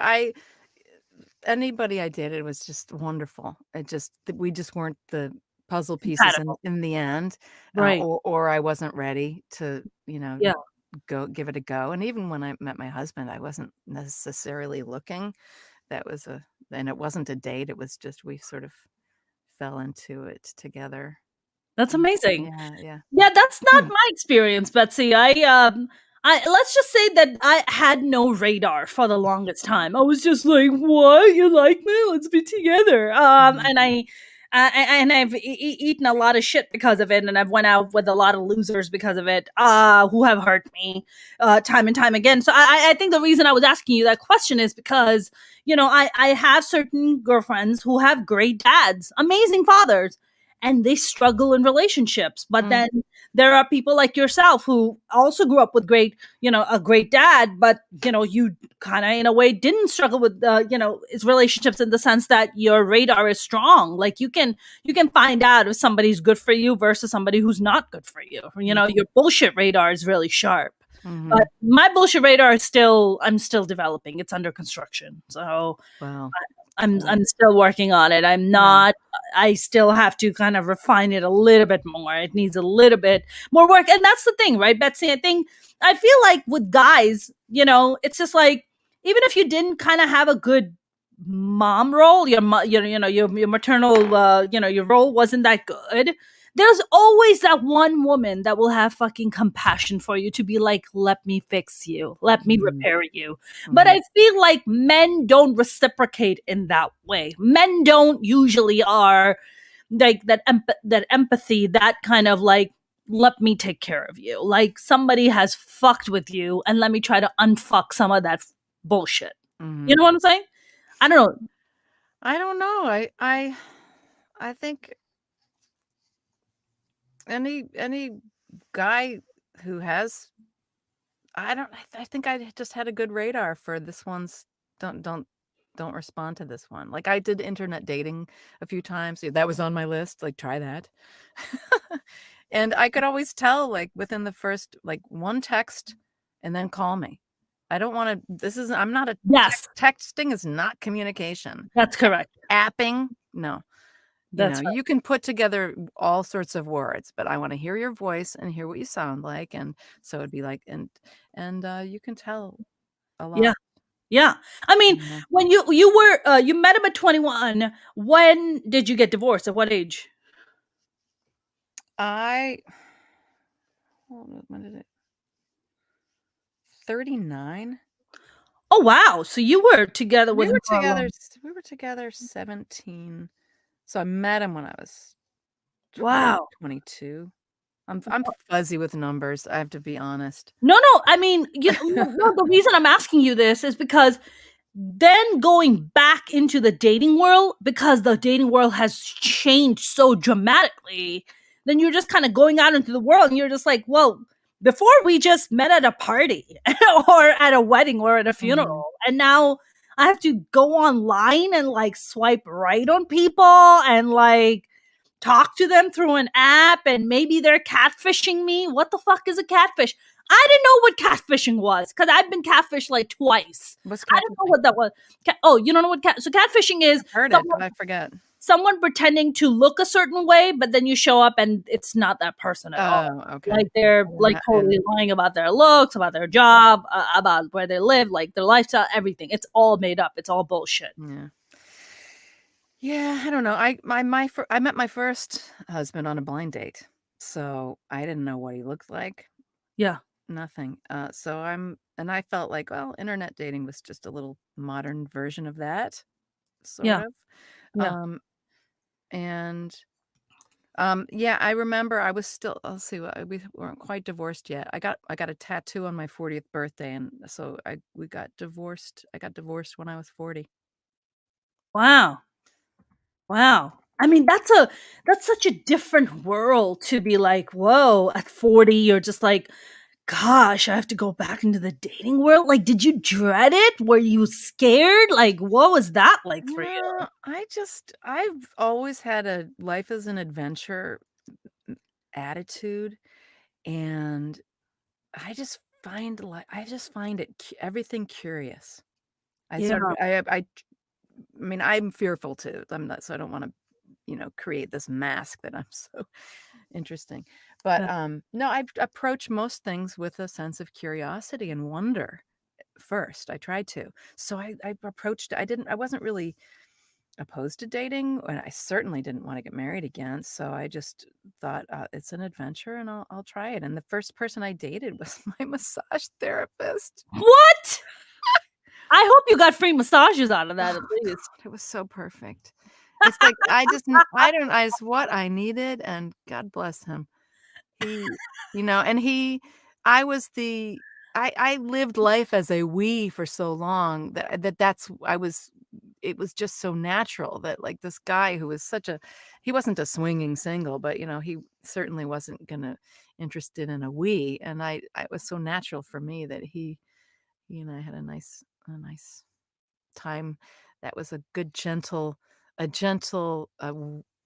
Speaker 1: anybody I dated was just wonderful. It just we just weren't the puzzle pieces
Speaker 2: Compatible.
Speaker 1: in the end,
Speaker 2: Right.
Speaker 1: or I wasn't ready to,
Speaker 2: Yeah.
Speaker 1: go give it a go, and even when I met my husband, I wasn't necessarily looking. That was a and it wasn't a date, it was just we sort of fell into it together.
Speaker 2: That's
Speaker 1: Mm.
Speaker 2: amazing.
Speaker 1: Yeah, yeah.
Speaker 2: Yeah, that's not
Speaker 1: Hmm.
Speaker 2: my experience, Betsy. I let's just say that I had no radar for the longest time. I was just like, "What? You like me? Let's be together."
Speaker 1: Mhm.
Speaker 2: and I've eaten a lot of shit because of it, and I've went out with a lot of losers because of it, who have hurt me time and time again. So I think the reason I was asking you that question is because I have certain girlfriends who have great dads, amazing fathers, and they struggle in relationships. But
Speaker 1: Mm,
Speaker 2: then there are people like yourself who also grew up with a great dad, but you kind of in a way didn't struggle with its relationships in the sense that your radar is strong. Like you can find out if somebody's good for you versus somebody who's not good for you. Your bullshit radar is really sharp.
Speaker 1: mm-hmm.
Speaker 2: But my bullshit radar is I'm still developing. It's under construction. So
Speaker 1: Well,
Speaker 2: I'm still working on it. I'm
Speaker 1: yeah.
Speaker 2: not. I still have to kind of refine it a little bit more. It needs a little bit more work, and that's the thing, right, Betsy? I feel like with guys, it's just like even if you didn't kind of have a good mom role, your maternal, your role wasn't that good. There's always that one woman that will have fucking compassion for you to be like, let me fix you, let me
Speaker 1: Mm-hmm.
Speaker 2: repair you. But
Speaker 1: Mm-hmm.
Speaker 2: I feel like men don't reciprocate in that way. Men don't usually are like that empathy, that kind of like, let me take care of you. Like somebody has fucked with you and let me try to unfuck some of that bullshit.
Speaker 1: Mm-hmm.
Speaker 2: You know what I'm saying? I don't know.
Speaker 1: I don't know. I think any guy who has I don't I think I just had a good radar for this one's don't don't don't respond to this one. Like I did internet dating a few times. Yeah, that was on my list. Like try that. And I could always tell like within the first like one text and then call me. I don't want to I'm not a
Speaker 2: Yes,
Speaker 1: texting is not communication.
Speaker 2: that's correct.
Speaker 1: Apping, no.
Speaker 2: That's right.
Speaker 1: You can put together all sorts of words, but I want to hear your voice and hear what you sound like. And so it'd be like, and you can tell a
Speaker 2: Yeah.
Speaker 1: lot.
Speaker 2: Yeah. I mean,
Speaker 1: Yeah.
Speaker 2: when you met him at 21, when did you get divorced? At what age?
Speaker 1: I, hold on, when did it, 39?
Speaker 2: Oh wow. So you were together with him for a long.
Speaker 1: We were together 17. So I met him when I was
Speaker 2: Wow.
Speaker 1: 22. I'm fuzzy with numbers. I have to be honest.
Speaker 2: No, no. I mean, no, the reason I'm asking you this is because then going back into the dating world, because the dating world has changed so dramatically, then you're just kind of going out into the world and you're just like, well, before we just met at a party or at a wedding or at a
Speaker 1: Mhm.
Speaker 2: funeral, and now I have to go online and like swipe right on people and like talk to them through an app, and maybe they're catfishing me. What the fuck is a catfish? I didn't know what catfishing was because I've been catfished like twice.
Speaker 1: What's
Speaker 2: I don't know
Speaker 1: catfishing?
Speaker 2: what that was. Oh, you don't know what so catfishing is
Speaker 1: I've heard it,
Speaker 2: someone
Speaker 1: but I forget.
Speaker 2: someone pretending to look a certain way, but then you show up and it's not that person at all.
Speaker 1: Oh, okay.
Speaker 2: Like they're like
Speaker 1: Yeah.
Speaker 2: totally lying about their looks, about their job, about where they live, like their lifestyle, everything. It's all made up. It's all bullshit.
Speaker 1: Yeah. Yeah, I don't know. I met my first husband on a blind date, so I didn't know what he looked like.
Speaker 2: Yeah.
Speaker 1: Nothing. And I felt like, well, internet dating was just a little modern version of that, sort
Speaker 2: Yeah.
Speaker 1: of.
Speaker 2: Yeah.
Speaker 1: Um, and yeah, I remember I was still. Let's see, we weren't quite divorced yet. I got a tattoo on my 40th birthday, and so we got divorced. I got divorced when I was 40.
Speaker 2: Wow. Wow. I mean, that's such a different world to be like, whoa, at 40, you're just like, gosh, I have to go back into the dating world. Like, did you dread it? Were you scared? Like, what was that like for you?
Speaker 1: Yeah, I've always had a life as an adventure attitude, and I just find everything curious. I
Speaker 2: Yeah.
Speaker 1: started I mean, I'm fearful too. I'm not, so I don't want to, create this mask that I'm so interesting. But
Speaker 2: Yeah.
Speaker 1: no, I approach most things with a sense of curiosity and wonder first. I tried to. So I approached I wasn't really opposed to dating, and I certainly didn't want to get married again. So I just thought it's an adventure, and I'll try it. And the first person I dated was my massage therapist.
Speaker 2: What? I hope you got free massages out of that
Speaker 1: Oh
Speaker 2: at
Speaker 1: god,
Speaker 2: least.
Speaker 1: it was so perfect. It's like, I don't it's what I needed, and God bless him. He and I was the I lived life as a we for so long that's I was it was just so natural that, like, this guy who was he wasn't a swinging single, but, he certainly wasn't interested in a we, and it was so natural for me that he and I had a nice time that was a good gentle,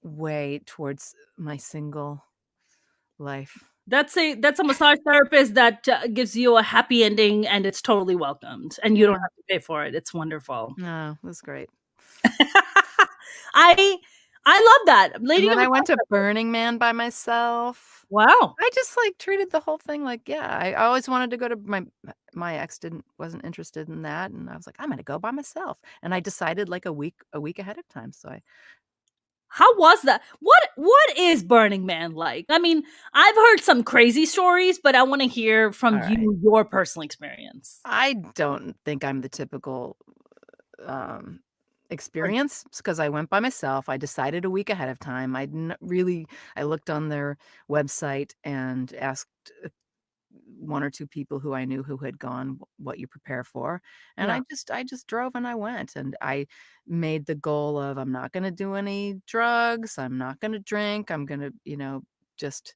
Speaker 1: way towards my single life.
Speaker 2: That's a massage therapist that gives you a happy ending, and it's totally welcomed, and you don't
Speaker 1: Yeah.
Speaker 2: have to pay for it. It's wonderful.
Speaker 1: No, it was great.
Speaker 2: I I love that.
Speaker 1: And
Speaker 2: Lady
Speaker 1: then
Speaker 2: of
Speaker 1: I went to
Speaker 2: Massage.
Speaker 1: Burning Man by myself.
Speaker 2: Wow.
Speaker 1: I just, like, treated the whole thing like, yeah, I always wanted to go to my ex wasn't interested in that, and I was like, "I'm gonna go by myself." And I decided, like, a week ahead of time, so I
Speaker 2: How was that? What is Burning Man like? I mean, I've heard some crazy stories, but I wanna hear from
Speaker 1: alright.
Speaker 2: you your personal experience.
Speaker 1: I don't think I'm the typical, um, experience because I went by myself. I decided a week ahead of time. I looked on their website and asked 1 or 2 people who I knew who had gone, what you prepare for, and
Speaker 2: Yeah.
Speaker 1: I just drove and I went, and I made the goal of I'm not gonna do any drugs, I'm not gonna drink, I'm gonna, just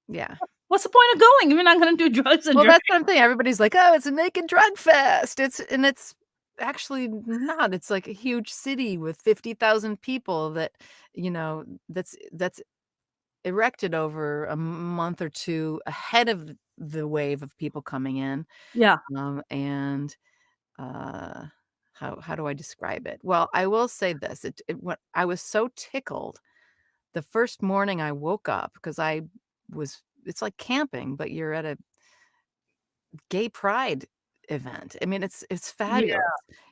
Speaker 1: yeah.
Speaker 2: What's the point of going if you're not gonna do drugs and
Speaker 1: Well,
Speaker 2: drink?
Speaker 1: that's what I'm thinking. Everybody's like, "Oh, it's a naked drug fest." It's actually not. It's like a huge city with 50,000 people that's erected over a month or 2 ahead of the wave of people coming in.
Speaker 2: Yeah.
Speaker 1: And, uh, how do I describe it? Well, I will say this, I was so tickled the first morning I woke up because it's like camping, but you're at a gay pride event. I mean, it's
Speaker 2: Yeah.
Speaker 1: fabulous,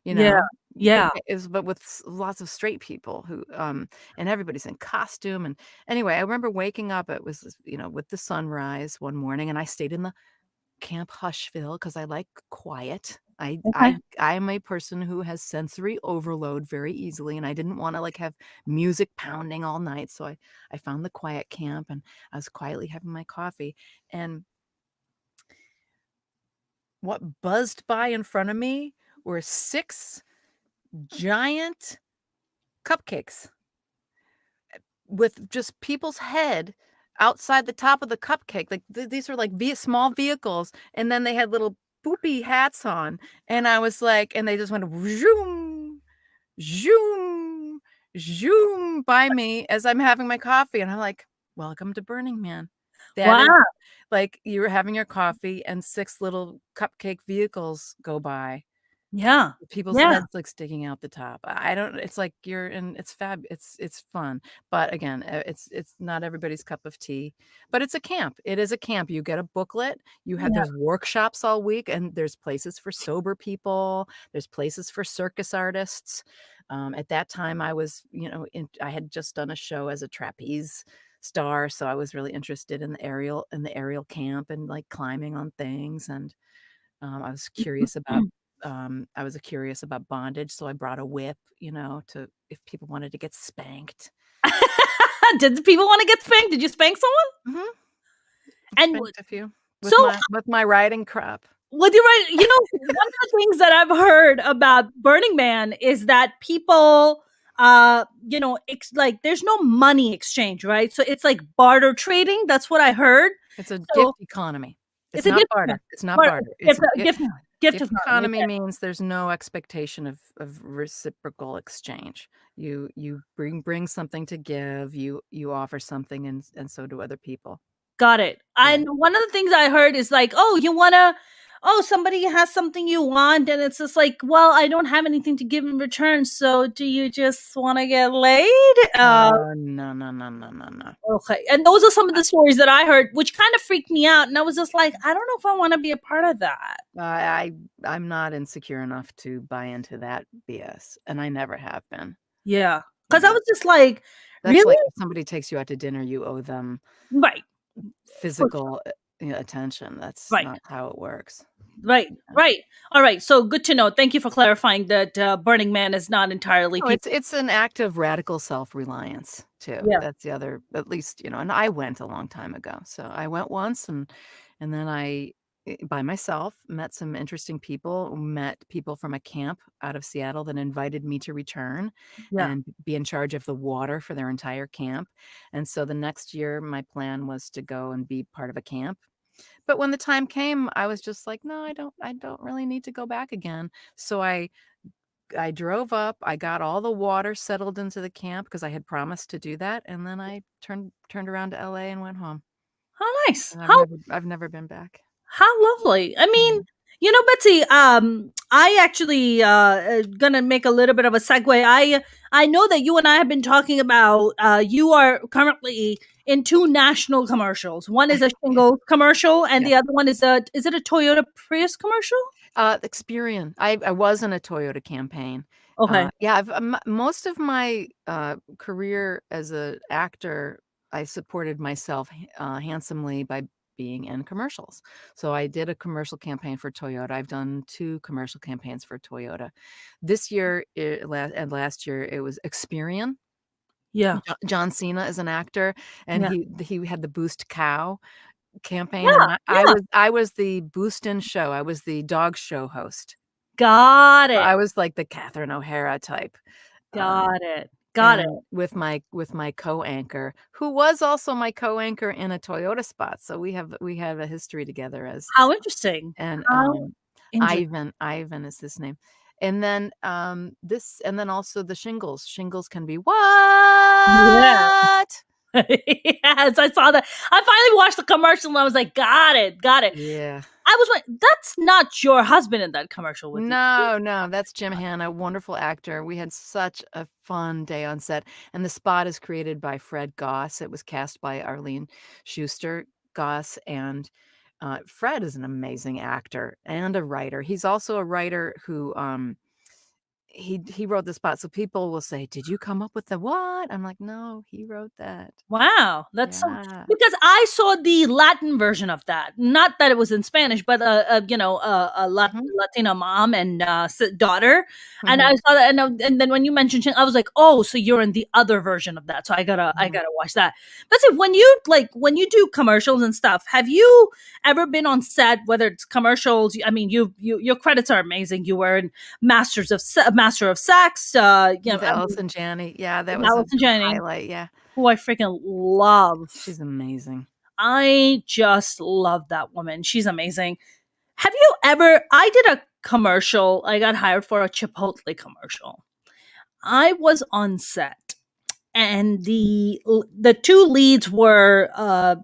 Speaker 1: you
Speaker 2: Yeah.
Speaker 1: know?
Speaker 2: Yeah.
Speaker 1: But with lots of straight people and everybody's in costume. And anyway, I remember waking up, it was, with the sunrise one morning, and I stayed in the Camp Hushville because I like quiet.
Speaker 2: Okay.
Speaker 1: I'm a person who has sensory overload very easily, and I didn't wanna, like, have music pounding all night, so I found the quiet camp, and I was quietly having my coffee, and what buzzed by in front of me were 6 giant cupcakes with just people's head outside the top of the cupcake, like, these are, like, small vehicles, and then they had little poopy hats on, and I was like and they just went zoom, zoom, zoom by me as I'm having my coffee, and I'm like, "Welcome to Burning Man." That is
Speaker 2: Wow.
Speaker 1: like, you're having your coffee and 6 little cupcake vehicles go by.
Speaker 2: Yeah.
Speaker 1: People's
Speaker 2: Yeah.
Speaker 1: heads, like, sticking out the top. I don't it's like you're in it's fun, but again, it's not everybody's cup of tea, but it's a camp. It is a camp. You get a booklet,
Speaker 2: Yeah.
Speaker 1: there's workshops all week, and there's places for sober people, there's places for circus artists. At that time, I was, I had just done a show as a trapeze star, so I was really interested in the aerial camp and, like, climbing on things, and I was curious about bondage, so I brought a whip, to if people wanted to get spanked.
Speaker 2: Did the people wanna get spanked? Did you spank someone?
Speaker 1: Mhm. I
Speaker 2: And w
Speaker 1: spanked a few
Speaker 2: so
Speaker 1: with my riding crop.
Speaker 2: Well, you're right. One of the things that I've heard about Burning Man is that people, like there's no money exchange, right? So it's like barter trading. That's what I heard.
Speaker 1: It's a
Speaker 2: So
Speaker 1: gift economy. It's
Speaker 2: it's a
Speaker 1: not
Speaker 2: gift economy.
Speaker 1: barter. It's not barter. It's
Speaker 2: Gift,
Speaker 1: a gi
Speaker 2: gift
Speaker 1: gift
Speaker 2: economy.
Speaker 1: economy
Speaker 2: Okay.
Speaker 1: means there's no expectation of reciprocal exchange. You bring something to give, you offer something, and so do other people.
Speaker 2: Got it.
Speaker 1: Yeah.
Speaker 2: And one of the things I heard is like, oh, you wanna, oh, somebody has something you want, and it's just like, well, I don't have anything to give in return. So do you just want to get laid?
Speaker 1: No, no, no, no, no, no.
Speaker 2: Okay. And those are some of the stories that I heard, which kind of freaked me out. And I was just like, I don't know if I want to be a part of that.
Speaker 1: I I'm not insecure enough to buy into that BS, and I never have been,
Speaker 2: Yeah.
Speaker 1: you
Speaker 2: Because I
Speaker 1: know?
Speaker 2: was just like,
Speaker 1: That's
Speaker 2: really?
Speaker 1: like if somebody takes you out to dinner, you owe them
Speaker 2: Right. For sure.
Speaker 1: physical, attention. That's
Speaker 2: Right.
Speaker 1: not how it works.
Speaker 2: Right, right. All right. So good to know. Thank you for clarifying that Burning Man is not entirely
Speaker 1: Oh,
Speaker 2: people.
Speaker 1: it's an act of radical self-reliance too.
Speaker 2: Yeah,
Speaker 1: That's the other, at least, and I went a long time ago. So I went once, and then by myself, met some interesting people, met people from a camp out of Seattle that invited me to return
Speaker 2: yeah.
Speaker 1: and be in charge of the water for their entire camp. And so the next year my plan was to go and be part of a camp. But when the time came, I was just like, no, I don't really need to go back again. So I drove up, I got all the water settled into the camp because I had promised to do that, and then I turned around to LA and went home.
Speaker 2: How nice.
Speaker 1: And
Speaker 2: How
Speaker 1: I've never been back.
Speaker 2: How lovely. I mean,
Speaker 1: Mhm.
Speaker 2: Betsy, I actually gonna make a little bit of a segue. I know that you and I have been talking about you are currently in two national commercials. One is a
Speaker 1: Yeah,
Speaker 2: shingle commercial, and
Speaker 1: yeah.
Speaker 2: the other one is it a Toyota Prius commercial?
Speaker 1: Experian. I was in a Toyota campaign.
Speaker 2: Okay.
Speaker 1: Yeah, most of my, career as a actor, I supported myself handsomely by being in commercials. So I did a commercial campaign for Toyota. I've done 2 commercial campaigns for Toyota. This year, and last year, it was Experian.
Speaker 2: Yeah.
Speaker 1: John Cena is an actor, and
Speaker 2: Yeah.
Speaker 1: he had the Boost Cow campaign, and
Speaker 2: Yeah. Yeah.
Speaker 1: I was the Boost in Show. I was the dog show host.
Speaker 2: Got
Speaker 1: So
Speaker 2: it.
Speaker 1: I was like the Catherine O'Hara type, um,
Speaker 2: Got it. Got it.
Speaker 1: and with my co-anchor, who was also my co-anchor in a Toyota spot, so we have a history together as
Speaker 2: How interesting.
Speaker 1: and,
Speaker 2: How interesting.
Speaker 1: Ivan is his name. And then, and then also the shingles. Shingles can be what?
Speaker 2: Yes, I saw that. I finally watched the commercial and I was like, got it, got it.
Speaker 1: Yeah.
Speaker 2: I was like, that's not your husband in that commercial with you.
Speaker 1: No, no, that's Jim Hanna, wonderful actor. We had such a fun day on set, and the spot is created by Fred Goss. It was cast by Arlene Schuster Goss, and Fred is an amazing actor and a writer. He's also a writer who he wrote the spot. So people will say, "Did you come up with the what?" I'm like, "No, he wrote that."
Speaker 2: Wow, that's so
Speaker 1: Yeah.
Speaker 2: because I saw the Latin version of that. Not that it was in Spanish, but
Speaker 1: Mhm,
Speaker 2: Latina mom and daughter, and I
Speaker 1: mhm,
Speaker 2: saw that, and then when you mentioned, I was like, oh, so you're in the other version of that. So I
Speaker 1: mhm.
Speaker 2: gotta watch that. But see, when you do commercials and stuff, have you ever been on set? Whether it's commercials, I mean, your credits are amazing. You were in Master of Sex.
Speaker 1: With
Speaker 2: I mean,
Speaker 1: Allison Janney. Yeah, that was a
Speaker 2: Allison Janney,
Speaker 1: highlight, yeah.
Speaker 2: who I freaking love.
Speaker 1: She's amazing.
Speaker 2: I just love that woman. She's amazing. Have you ever? I did a commercial. I got hired for a Chipotle commercial. I was on set, and the two leads were, a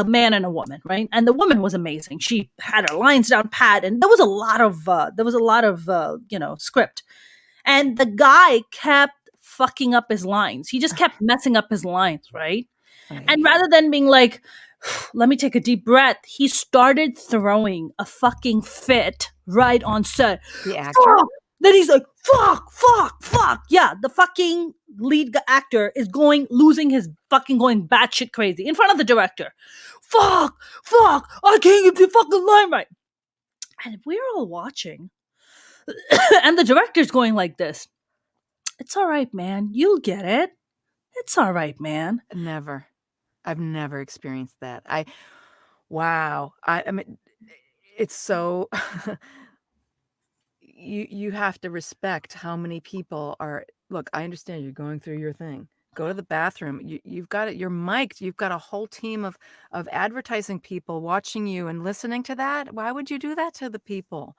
Speaker 2: man and a woman, right? And the woman was amazing. She had her lines down pat, and there was a lot of script. And the guy kept fucking up his lines. He just kept messing up his lines, right? And
Speaker 1: Ay.
Speaker 2: rather than being like, let me take a deep breath, he started throwing a fucking fit right on set.
Speaker 1: The actor?
Speaker 2: Fuck! Then he's like, fuck, fuck, fuck. Yeah, the fucking actor is losing his fucking going batshit crazy in front of the director. Fuck, fuck, I can't get the fucking line right. And we're all watching. And the director's going like this. It's all right, man. You'll get it. It's all right, man.
Speaker 1: Never. I've never experienced that. Wow. I mean, it's so you have to respect how many people are look, I understand you're going through your thing. Go to the bathroom. You've got it. You're mic'd. You've got a whole team of advertising people watching you and listening to that. Why would you do that to the people?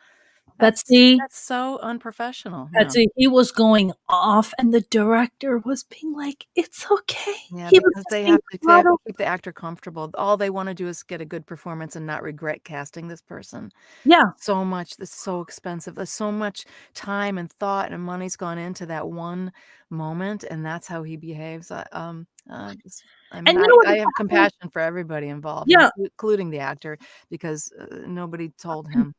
Speaker 2: Betsy,
Speaker 1: That's so unprofessional. No.
Speaker 2: Betsy, he was going off, and the director was being like, "It's okay."
Speaker 1: Yeah,
Speaker 2: He was
Speaker 1: because
Speaker 2: just being
Speaker 1: they have to
Speaker 2: subtle.
Speaker 1: keep the actor comfortable. All they wanna do is get a good performance and not regret casting this person.
Speaker 2: Yeah,
Speaker 1: So much that's so expensive. There's so much time and thought and money's gone into that one moment, and that's how he behaves. Just I
Speaker 2: and
Speaker 1: mean,
Speaker 2: you know what
Speaker 1: I
Speaker 2: the
Speaker 1: have
Speaker 2: funny
Speaker 1: compassion for everybody involved,
Speaker 2: yeah,
Speaker 1: including the actor, because, nobody told him.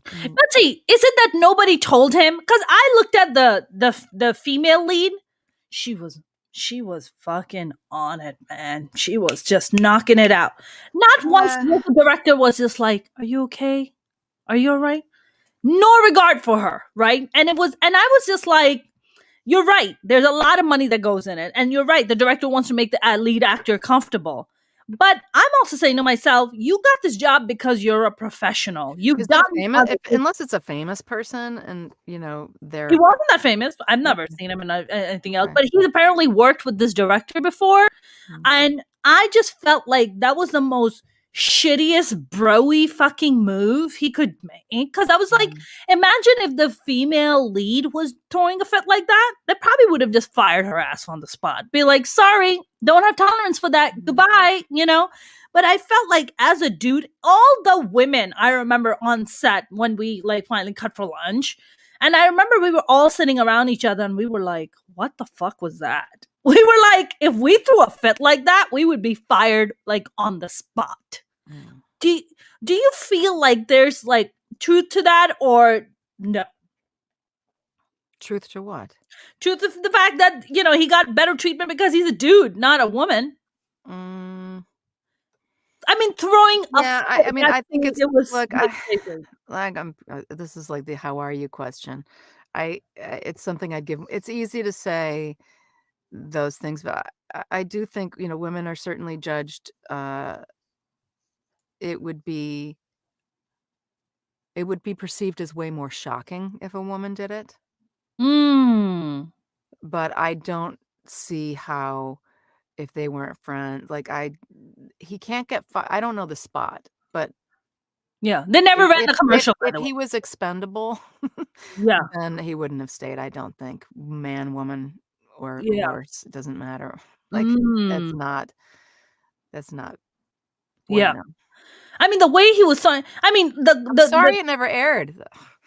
Speaker 1: Mm,
Speaker 2: Betsy, is it that nobody told him? Because I looked at the female lead. She was she was fucking on it, man. She was just knocking it out. Not once
Speaker 1: uh
Speaker 2: was the director was just like, "Are you okay? Are you all right? No regard for her, right? And I was just like, you're right. There's a lot of money that goes in it. And you're right. The director wants to make the lead actor comfortable. But I'm also saying to myself, you got this job because you're a professional. You've
Speaker 1: Is it
Speaker 2: done
Speaker 1: a famous
Speaker 2: other.
Speaker 1: unless it's a famous person and,
Speaker 2: He
Speaker 1: they're
Speaker 2: wasn't that famous. I've never
Speaker 1: okay,
Speaker 2: seen him in anything else,
Speaker 1: okay.
Speaker 2: but he's apparently worked with this director before.
Speaker 1: Mm,
Speaker 2: And I just felt like that was the most shittiest broy fucking move he could make. Cause I was like,
Speaker 1: mm,
Speaker 2: imagine if the female lead was throwing a fit like that. They probably would have just fired her ass on the spot. Be like, sorry, don't have tolerance for that.
Speaker 1: mm,
Speaker 2: Goodbye, you know? But I felt like as a dude, all the women I remember on set when we like finally cut for lunch. And I remember we were all sitting around each other and we were like, what the fuck was that? We were like, if we threw a fit like that, we would be fired like on the spot.
Speaker 1: mm.
Speaker 2: Do do you feel like there's like truth to that or no?
Speaker 1: Truth to what?
Speaker 2: Truth of the fact that, he got better treatment because he's a dude, not a woman.
Speaker 1: Mm,
Speaker 2: I mean, throwing a
Speaker 1: yeah,
Speaker 2: fit,
Speaker 1: I mean,
Speaker 2: that's
Speaker 1: I think it's
Speaker 2: it was
Speaker 1: look, like this is like the how are you question. It's something I'd give. It's easy to say those things, but I do think, women are certainly judged. It would be it would be perceived as way more shocking if a woman did it,
Speaker 2: mm,
Speaker 1: but I don't see how if they weren't friends, like he can't get I don't know the spot, but
Speaker 2: yeah. They never
Speaker 1: if
Speaker 2: ran
Speaker 1: if
Speaker 2: the
Speaker 1: if
Speaker 2: commercial, by
Speaker 1: if
Speaker 2: the way.
Speaker 1: he was expendable,
Speaker 2: Yeah.
Speaker 1: then he wouldn't have stayed, I don't think. Man, woman, or
Speaker 2: Yeah.
Speaker 1: horse, it doesn't matter. Like, that's
Speaker 2: Mm,
Speaker 1: not that's not
Speaker 2: yeah.
Speaker 1: bueno.
Speaker 2: I mean, the way he was saying, I mean,
Speaker 1: I'm sorry it never aired.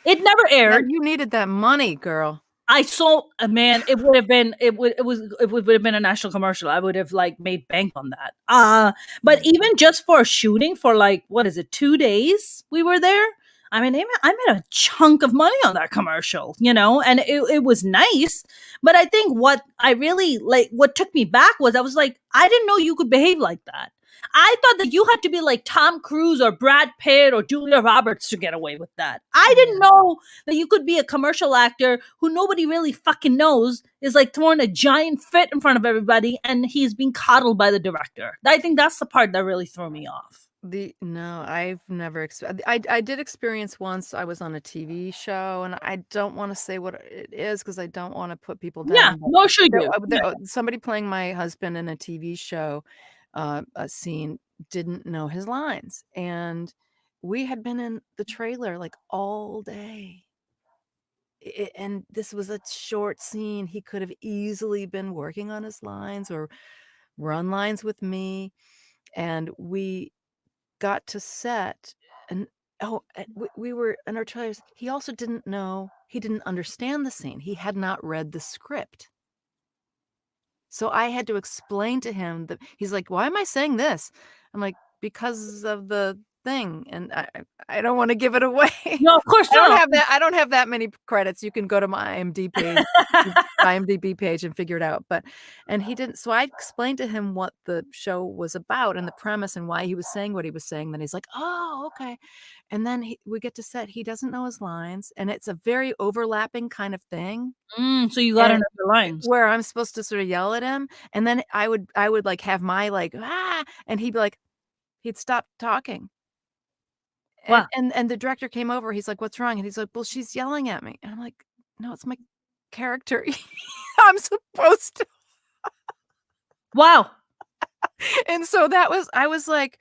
Speaker 2: it never
Speaker 1: That
Speaker 2: aired.
Speaker 1: you needed that money, girl.
Speaker 2: I saw man, it would have been it would have been a national commercial. I would have like made bank on that. But
Speaker 1: Mm,
Speaker 2: even just for shooting for like what is it, 2 days we were there. I mean, I made a chunk of money on that commercial, and it was nice. But I think what I really like, what took me back was I was like, I didn't know you could behave like that. I thought that you had to be like Tom Cruise or Brad Pitt or Julia Roberts to get away with that. I didn't
Speaker 1: yeah.
Speaker 2: know that you could be a commercial actor who nobody really fucking knows is like throwing a giant fit in front of everybody and he's being coddled by the director. I think that's the part that really threw me off.
Speaker 1: No, I've never I did experience once. I was on a TV show, and I don't wanna say what it is because I don't wanna put people
Speaker 2: Yeah,
Speaker 1: down, but
Speaker 2: nor should you. Yeah.
Speaker 1: somebody playing my husband in a TV show, a scene, didn't know his lines, and we had been in the trailer, like, all day, and this was a short scene. He could have easily been working on his lines or run lines with me, and we got to set and we were in our trailers. He also didn't know he didn't understand the scene. He had not read the script. So I had to explain to him that he's like, "Why am I saying this?" I'm like, "Because of the thing." And I don't want to give it away.
Speaker 2: No, of course not.
Speaker 1: I don't have that many credits. You can go to my IMDb page and figure it out. But and he didn't, so I explained to him what the show was about and the premise and why he was saying what he was saying. Then he's like, "Oh, okay." And then we get to set. He doesn't know his lines, and it's a very overlapping kind of thing.
Speaker 2: So you got
Speaker 1: And
Speaker 2: another lines.
Speaker 1: where I'm supposed to sort of yell at him, and then I would like have my like, "Ah," and he'd be like he'd stop talking. And
Speaker 2: Wow.
Speaker 1: and the director came over, he's like, "What's wrong?" And he's like, "Well, she's yelling at me." And I'm like, "No, it's my character. I'm supposed to."
Speaker 2: Wow.
Speaker 1: And so I was like,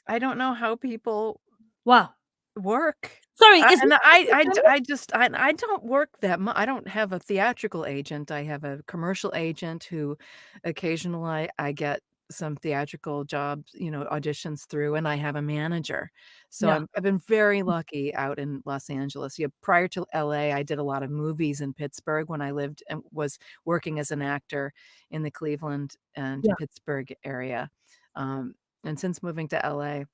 Speaker 1: I don't know how people
Speaker 2: Wow.
Speaker 1: work.
Speaker 2: Sorry, is
Speaker 1: And
Speaker 2: this person
Speaker 1: I just I don't work that much. I don't have a theatrical agent. I have a commercial agent who occasionally I get some theatrical jobs, auditions through, and I have a manager. So
Speaker 2: yeah.
Speaker 1: I've been very lucky out in Los Angeles. Yeah, prior to LA, I did a lot of movies in Pittsburgh when I lived and was working as an actor in the Cleveland and
Speaker 2: Yeah.
Speaker 1: Pittsburgh area. Um, and since moving to LA,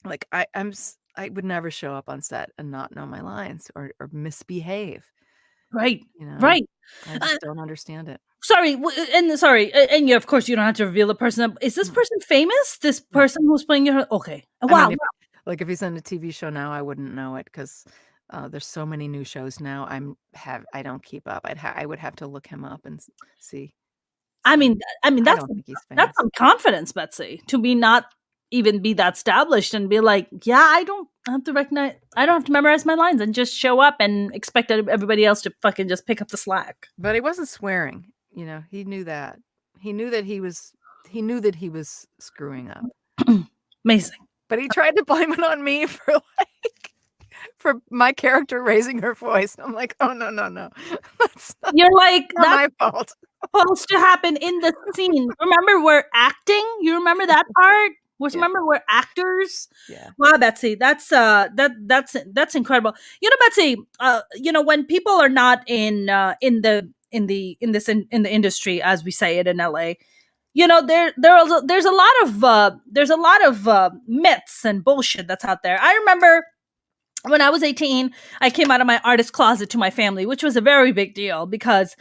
Speaker 1: like, I would never show up on set and not know my lines or misbehave,
Speaker 2: Right.
Speaker 1: you know?
Speaker 2: Right.
Speaker 1: I
Speaker 2: Uh,
Speaker 1: just don't understand it.
Speaker 2: sorry, and sorry, and yeah, of course, you don't have to reveal the person. Is this
Speaker 1: Mm,
Speaker 2: person famous? This
Speaker 1: no.
Speaker 2: person who's playing your okay.
Speaker 1: I mean,
Speaker 2: Wow.
Speaker 1: Like, if he's in a TV show now, I wouldn't know it 'cause, there's so many new shows now, I don't keep up. I would have to look him up and see.
Speaker 2: I
Speaker 1: So,
Speaker 2: mean I mean,
Speaker 1: I don't think he's
Speaker 2: that's
Speaker 1: famous.
Speaker 2: some confidence, Betsy, to be not even be that established and be like, "Yeah, I don't have to memorize my lines and just show up and expect everybody else to fucking just pick up the slack."
Speaker 1: But he wasn't swearing, he knew that. He knew that he knew that he was screwing up.
Speaker 2: Amazing.
Speaker 1: But he tried to blame it on me for my character raising her voice. I'm like, "Oh, no, no, no. That's
Speaker 2: You're like,
Speaker 1: not
Speaker 2: "That's
Speaker 1: my fault."
Speaker 2: supposed to happen in the scene." Remember we're acting? You remember that part?
Speaker 1: Yeah,
Speaker 2: Remember we're actors?
Speaker 1: yeah.
Speaker 2: Wow, Betsy, that's incredible. Betsy, when people are not in the industry, as we say it in LA, there's a lot of myths and bullshit that's out there. I remember when I was 18, I came out of my artist closet to my family, which was a very big deal because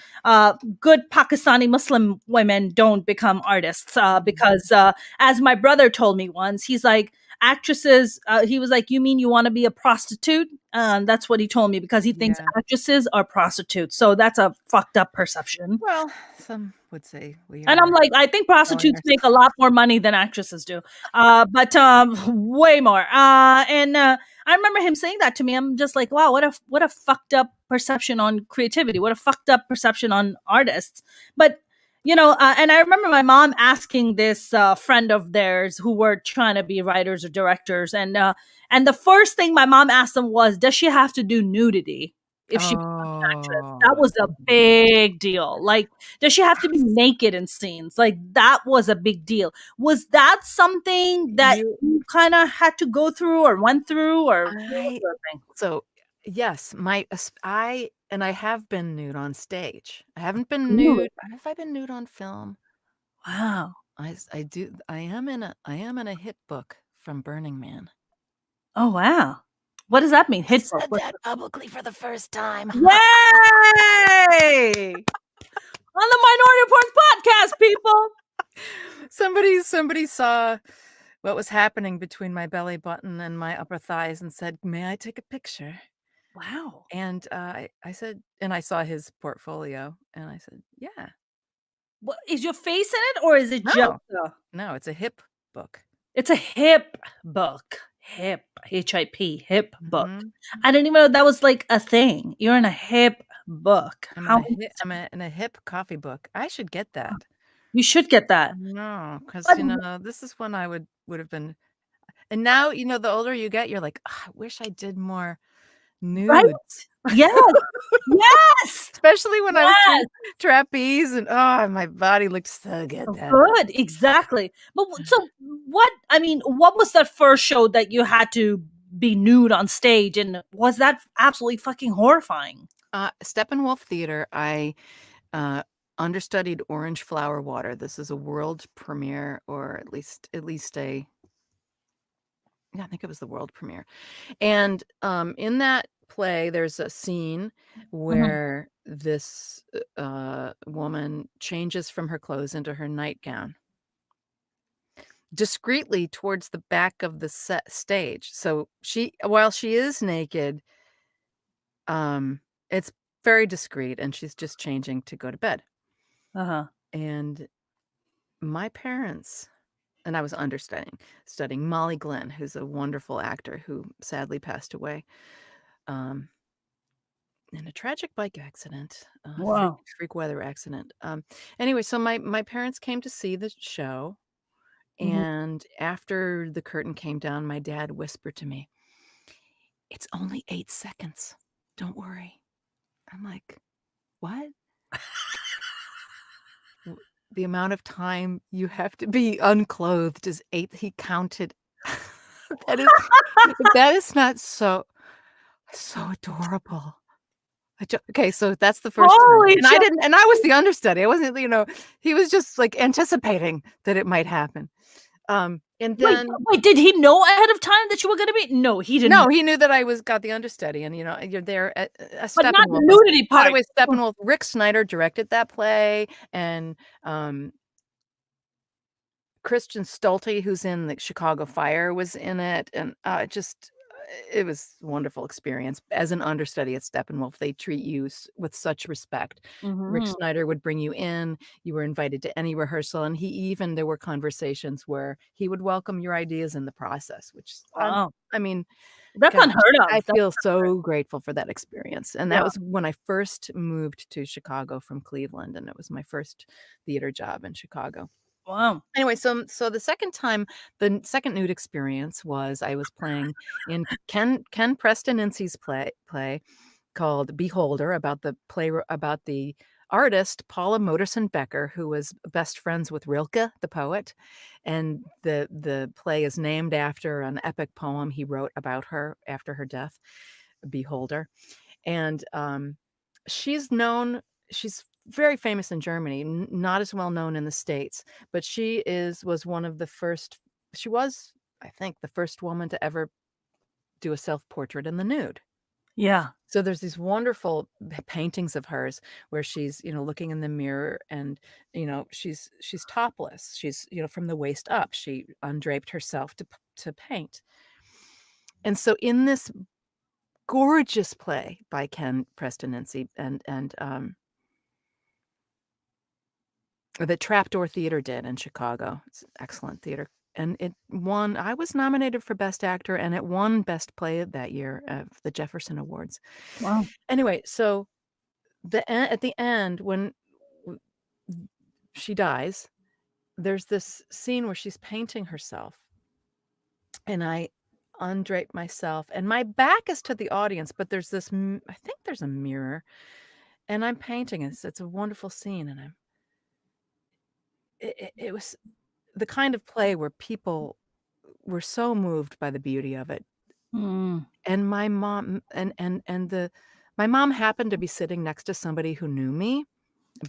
Speaker 2: good Pakistani Muslim women don't become artists.
Speaker 1: Mhm.
Speaker 2: Because, as my brother told me once, he's like, actresses, he was like, "You mean you want to be a prostitute?" That's what he told me because he thinks
Speaker 1: Yeah.
Speaker 2: actresses are prostitutes. So that's a fucked up perception.
Speaker 1: Well, some would say we
Speaker 2: And I'm
Speaker 1: are
Speaker 2: like, I think
Speaker 1: selling
Speaker 2: prostitutes make a
Speaker 1: ourselves.
Speaker 2: lot more money than actresses do, but way more. And I remember him saying that to me. I'm just like, wow, what a fucked up perception on creativity. What a fucked up perception on artists. But and I remember my mom asking this friend of theirs who were trying to be writers or directors, and the first thing my mom asked them was, "Does she have to do nudity if she becomes an actress?" That
Speaker 1: Oh.
Speaker 2: was a big deal. Like, does she have to be naked in scenes? Like, that was a big deal. Was that something that
Speaker 1: You
Speaker 2: you kind of had to go through or went through, or what was
Speaker 1: I
Speaker 2: your thing?
Speaker 1: so, yes, I have been nude on stage. I haven't been
Speaker 2: Really?
Speaker 1: nude have I been nude on film?
Speaker 2: Wow.
Speaker 1: I am in a hit book from Burning Man.
Speaker 2: Oh, wow. What does that mean?
Speaker 1: I
Speaker 2: Hit book.
Speaker 1: said that publicly for the first time.
Speaker 2: Yay! On the Minority Reports podcast, people.
Speaker 1: Somebody saw what was happening between my belly button and my upper thighs and said, "May I take a picture?"
Speaker 2: Wow.
Speaker 1: And, I said and I saw his portfolio, and I said, "Yeah."
Speaker 2: What is your face in it, or is it just
Speaker 1: No, no, it's a hip book.
Speaker 2: it's a hip book. Hip, HIP, hip book.
Speaker 1: Mhm.
Speaker 2: I didn't even know that was like a thing. You're in a hip book. How interesting.
Speaker 1: In a hip coffee book. I should get that.
Speaker 2: You should get
Speaker 1: I
Speaker 2: that.
Speaker 1: know, 'cause,
Speaker 2: But
Speaker 1: this is when I would have been and now, the older you get, you're like, "Ah, I wish I did more
Speaker 2: right?
Speaker 1: nudes."
Speaker 2: Yes. Yes.
Speaker 1: Especially when I was doing
Speaker 2: Yes.
Speaker 1: trapeze and, my body looked so good then.
Speaker 2: Good. Exactly. But so what was that first show that you had to be nude on stage, and was that absolutely fucking horrifying?
Speaker 1: Steppenwolf Theater, I, uh, understudied Orange Flower Water. This is a world premiere or at least a yeah, I think it was the world premiere. And, in that play, there's a scene
Speaker 2: Mhm.
Speaker 1: where this, woman changes from her clothes into her nightgown discreetly towards the back of the stage. So while she is naked, um, it's very discreet, and she's just changing to go to bed.
Speaker 2: Uh-huh.
Speaker 1: And my parents and I was studying Molly Glenn, who's a wonderful actor who sadly passed away. Um In a tragic bike accident,
Speaker 2: Wow.
Speaker 1: freak weather accident. Anyway, so my parents came to see the show,
Speaker 2: Mhm.
Speaker 1: and after the curtain came down, my dad whispered to me, "It's only 8 seconds. Don't worry." I'm like, "What?" "W The amount of time you have to be unclothed is 8." He counted. That is that is not so adorable. Okay, so that's the first time,
Speaker 2: Holy shit.
Speaker 1: and I was the understudy, I wasn't, he was just, like, anticipating that it might happen, and
Speaker 2: Wait,
Speaker 1: then
Speaker 2: wait, did he know ahead of time that you were gonna be No, he didn't know.
Speaker 1: no, he knew that I got the understudy, and, you're there at
Speaker 2: But not the
Speaker 1: Steppenwolf is
Speaker 2: nudity
Speaker 1: by the
Speaker 2: part.
Speaker 1: way, Steppenwolf Rick Snyder directed that play, and, um Christian Stolte, who's in the Chicago Fire, was in it, and, it was a wonderful experience. As an understudy at Steppenwolf, they treat you with such respect. Rick
Speaker 2: Mhm.
Speaker 1: Snyder would bring you in, you were invited to any rehearsal, and there were conversations where he would welcome your ideas in the process, which,
Speaker 2: Wow.
Speaker 1: I mean,
Speaker 2: That's
Speaker 1: gosh,
Speaker 2: unheard
Speaker 1: I
Speaker 2: of. That's
Speaker 1: feel so grateful for that experience, and that
Speaker 2: yeah.
Speaker 1: was when I first moved to Chicago from Cleveland, and it was my first theater job in Chicago.
Speaker 2: Wow.
Speaker 1: Anyway, so the second time, the second nude experience was I was playing in Ken Preston Ince's play called Beholder, about the artist Paula Modersohn Becker, who was best friends with Rilke, the poet, and the play is named after an epic poem he wrote about her after her death, Beholder. And, she's known she's very famous in Germany, not as well known in the States, but was one of the first she was, I think, the first woman to ever do a self-portrait in the nude.
Speaker 2: Yeah.
Speaker 1: So there's these wonderful paintings of hers where she's, looking in the mirror and, she's topless. She's, from the waist up. She undraped herself to paint. And so in this gorgeous play by Ken Preston Ince and that Trapdoor Theater did in Chicago. It's excellent theater, and it won I was nominated for Best Actor, and it won Best Play that year of the Jefferson Awards.
Speaker 2: Wow.
Speaker 1: Anyway, so at the end, when w she dies, there's this scene where she's painting herself, and I undrape myself, and my back is to the audience, but there's I think there's a mirror, and I'm painting, and it's a wonderful scene, and it was the kind of play where people were so moved by the beauty of it,
Speaker 2: Mm.
Speaker 1: and my mom and the my mom happened to be sitting next to somebody who knew me,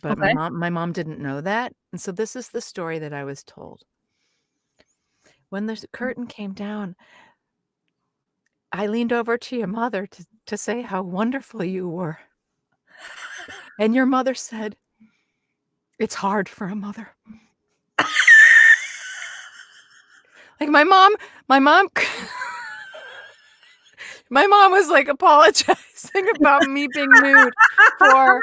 Speaker 1: but
Speaker 2: Okay.
Speaker 1: my mom didn't know that, and so this is the story that I was told. When the curtain came down, I leaned over to your mother to say how wonderful you were, and your mother said, "It's hard for a mother." Like, my mom my mom was, like, apologizing about me being nude for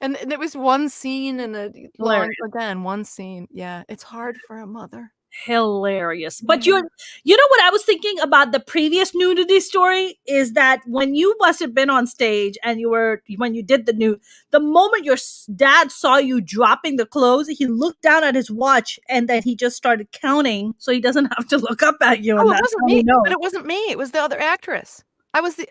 Speaker 1: and it was one scene in a long
Speaker 2: Hilarious.
Speaker 1: again, one scene. Yeah, it's hard for a mother.
Speaker 2: Hilarious. But
Speaker 1: Yeah.
Speaker 2: you know what I was thinking about the previous nudity story is that when you must have been on stage and when you did the nude, the moment your dad saw you dropping the clothes, he looked down at his watch and then he just started counting so he doesn't have to look up at you,
Speaker 1: Oh,
Speaker 2: and
Speaker 1: it
Speaker 2: that's
Speaker 1: wasn't
Speaker 2: how he
Speaker 1: me, but
Speaker 2: knows.
Speaker 1: it wasn't me, it was the other actress. I was the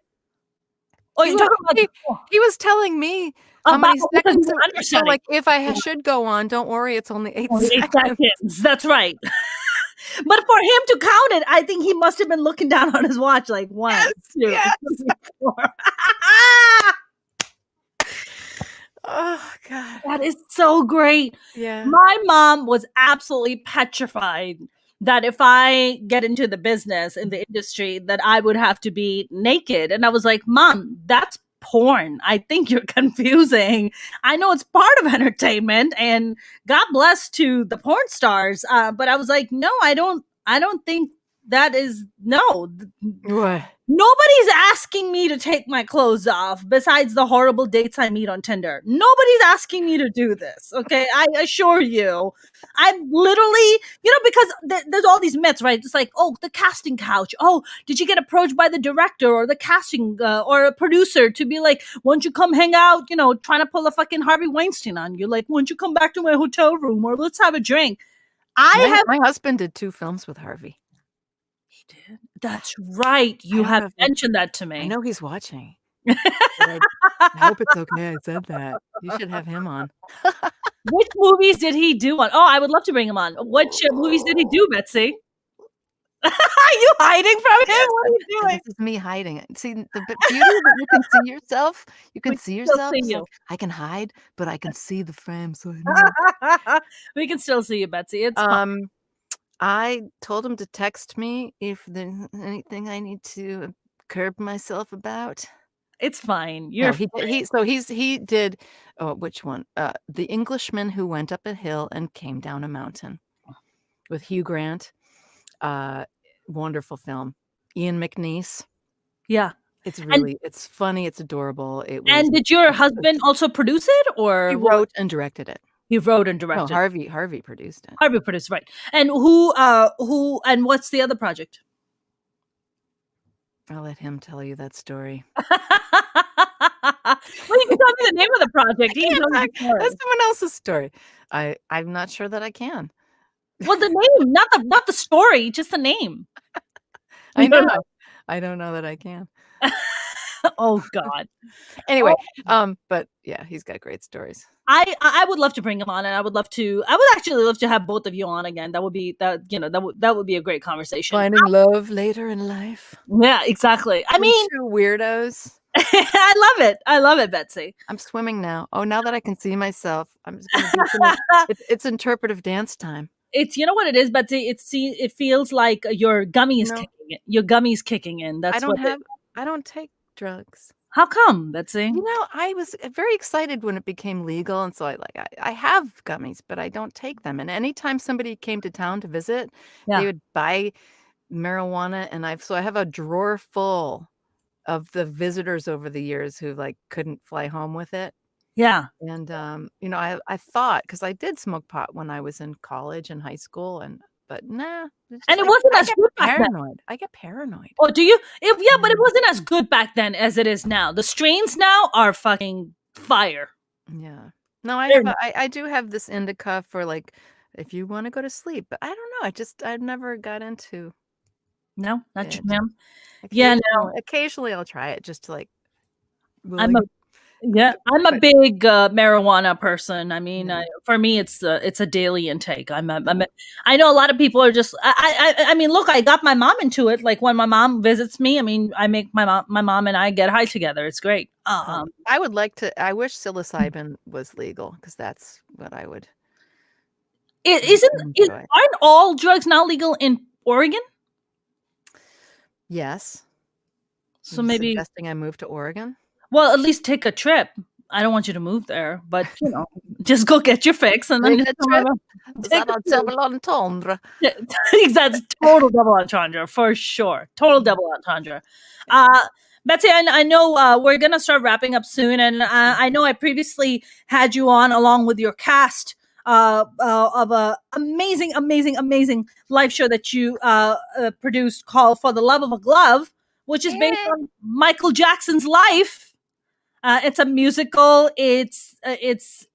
Speaker 2: Oh,
Speaker 1: he
Speaker 2: you're
Speaker 1: wa
Speaker 2: talking about
Speaker 1: he he was telling me how
Speaker 2: about
Speaker 1: many
Speaker 2: because
Speaker 1: seconds
Speaker 2: you were
Speaker 1: so,
Speaker 2: understudying.
Speaker 1: like, if I should go on, don't worry, it's only 8
Speaker 2: Only 8
Speaker 1: seconds.
Speaker 2: seconds. That's right. But for him to count it, I think he must have been looking down on his watch like 1,
Speaker 1: Yes,
Speaker 2: 2,
Speaker 1: yes.
Speaker 2: 3, 4.
Speaker 1: Oh, god.
Speaker 2: That is so great.
Speaker 1: Yeah.
Speaker 2: My mom was absolutely petrified that if I get into the business in the industry that I would have to be naked. And I was like, "Mom, that's porn. I think you're confusing. I know it's part of entertainment and God bless to the porn stars." But I was like, "No, I don't think that is no.
Speaker 1: What?
Speaker 2: Nobody's asking me to take my clothes off besides the horrible dates I meet on Tinder. Nobody's asking me to do this, okay? I assure you. I'm literally, because there's all these myths, right? It's like, oh, the casting couch. Oh, did you get approached by the director or the casting or a producer to be like, why don't you come hang out, trying to pull a fucking Harvey Weinstein on you? Like, why don't you come back to my hotel room or let's have a drink? I have.
Speaker 1: My husband did 2 films with Harvey.
Speaker 2: He did. That's right.
Speaker 1: I
Speaker 2: You
Speaker 1: don't
Speaker 2: have
Speaker 1: know if
Speaker 2: mentioned that to
Speaker 1: I
Speaker 2: me.
Speaker 1: know he's watching, but I hope it's okay I said that. You should have him on.
Speaker 2: Which movies did he do on? Oh, I would love to bring him on. Which movies did he do, Betsy? Are you hiding from him?
Speaker 1: Yes,
Speaker 2: What are you doing?
Speaker 1: this is me hiding it. See, the beauty that you
Speaker 2: We
Speaker 1: can
Speaker 2: can
Speaker 1: see
Speaker 2: still
Speaker 1: yourself,
Speaker 2: see
Speaker 1: it's like,
Speaker 2: you.
Speaker 1: I can hide, but I can see the frame, so I know.
Speaker 2: We can still see you, Betsy. It's fine.
Speaker 1: I told him to text me if there's anything I need to curb myself about.
Speaker 2: It's fine. You're
Speaker 1: No,
Speaker 2: fine.
Speaker 1: he did which one? The Englishman Who Went Up a Hill and Came Down a Mountain. with Hugh Grant. Wonderful film. Ian McNeice.
Speaker 2: Yeah. And
Speaker 1: It's funny, it's adorable.
Speaker 2: did your husband also produce it,
Speaker 1: He
Speaker 2: or what?
Speaker 1: wrote and directed it.
Speaker 2: He wrote and
Speaker 1: No,
Speaker 2: directed.
Speaker 1: Harvey produced it.
Speaker 2: Harvey produced, right? And who and what's the other project?
Speaker 1: I'll let him tell you that story.
Speaker 2: Well, you can tell me the name of the project. He can tell me the story.
Speaker 1: That's someone else's story. I'm not sure that I can.
Speaker 2: Well, the name, not the story, just the name.
Speaker 1: I know. I don't know that I can.
Speaker 2: Oh God.
Speaker 1: Anyway, but yeah, he's got great stories.
Speaker 2: I would love to bring him on, and I would actually love to have both of you on again. That would be a great conversation.
Speaker 1: Finding love later in life.
Speaker 2: Yeah, exactly. I mean,
Speaker 1: two weirdos.
Speaker 2: I love it, Betsy.
Speaker 1: I'm swimming now. Oh, now that I can see myself, I'm just going to do some. It's interpretive dance time.
Speaker 2: It's, you know what it is, Betsy. It feels like your gummy is kicking in. Your gummy's kicking in. That's
Speaker 1: I don't take drugs.
Speaker 2: How come, Betsy?
Speaker 1: You know, I was very excited when it became legal, and so I have gummies, but I don't take them. And anytime somebody came to town to visit, they would buy marijuana, and I have a drawer full of the visitors over the years who couldn't fly home with it.
Speaker 2: Yeah.
Speaker 1: And I thought, because I did smoke pot when I was in college and high school, but nah.
Speaker 2: And it wasn't as good back then.
Speaker 1: I get paranoid.
Speaker 2: Oh, do you? But it wasn't as good back then as it is now. The strains now are fucking fire.
Speaker 1: Yeah. No, I do have this indica for if you want to go to sleep, but I don't know. I've never got into.
Speaker 2: No, not
Speaker 1: it.
Speaker 2: you, ma'am.
Speaker 1: Yeah, no. Occasionally I'll try it just to
Speaker 2: I'm a big marijuana person. I mean, for me, it's a daily intake. I know a lot of people are just. I mean, look, I got my mom into it. Like when my mom visits me, I mean, I make my mom and I get high together. It's great.
Speaker 1: I would like to. I wish psilocybin was legal, because that's what I would.
Speaker 2: Aren't all drugs now legal in Oregon?
Speaker 1: Yes.
Speaker 2: So maybe
Speaker 1: suggesting I move to Oregon.
Speaker 2: Well, at least take a trip. I don't want you to move there, but just go get your fix and then
Speaker 1: take a double entendre.
Speaker 2: That's total double entendre for sure. Total double entendre. Betsy, I know we're gonna start wrapping up soon, and I know I previously had you on along with your cast of a amazing live show that you produced called "For the Love of a Glove," which is based on Michael Jackson's life. It's a musical. It's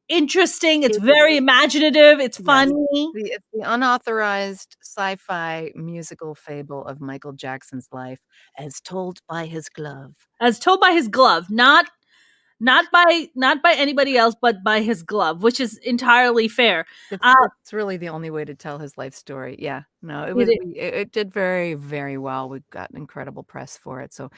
Speaker 2: interesting. It's very imaginative. It's funny.
Speaker 1: It's the unauthorized sci-fi musical fable of Michael Jackson's life, as told by his glove.
Speaker 2: As told by his glove, not by anybody else, but by his glove, which is entirely fair.
Speaker 1: It's really the only way to tell his life story. Yeah, no, it did very, very well. We got incredible press for it. So.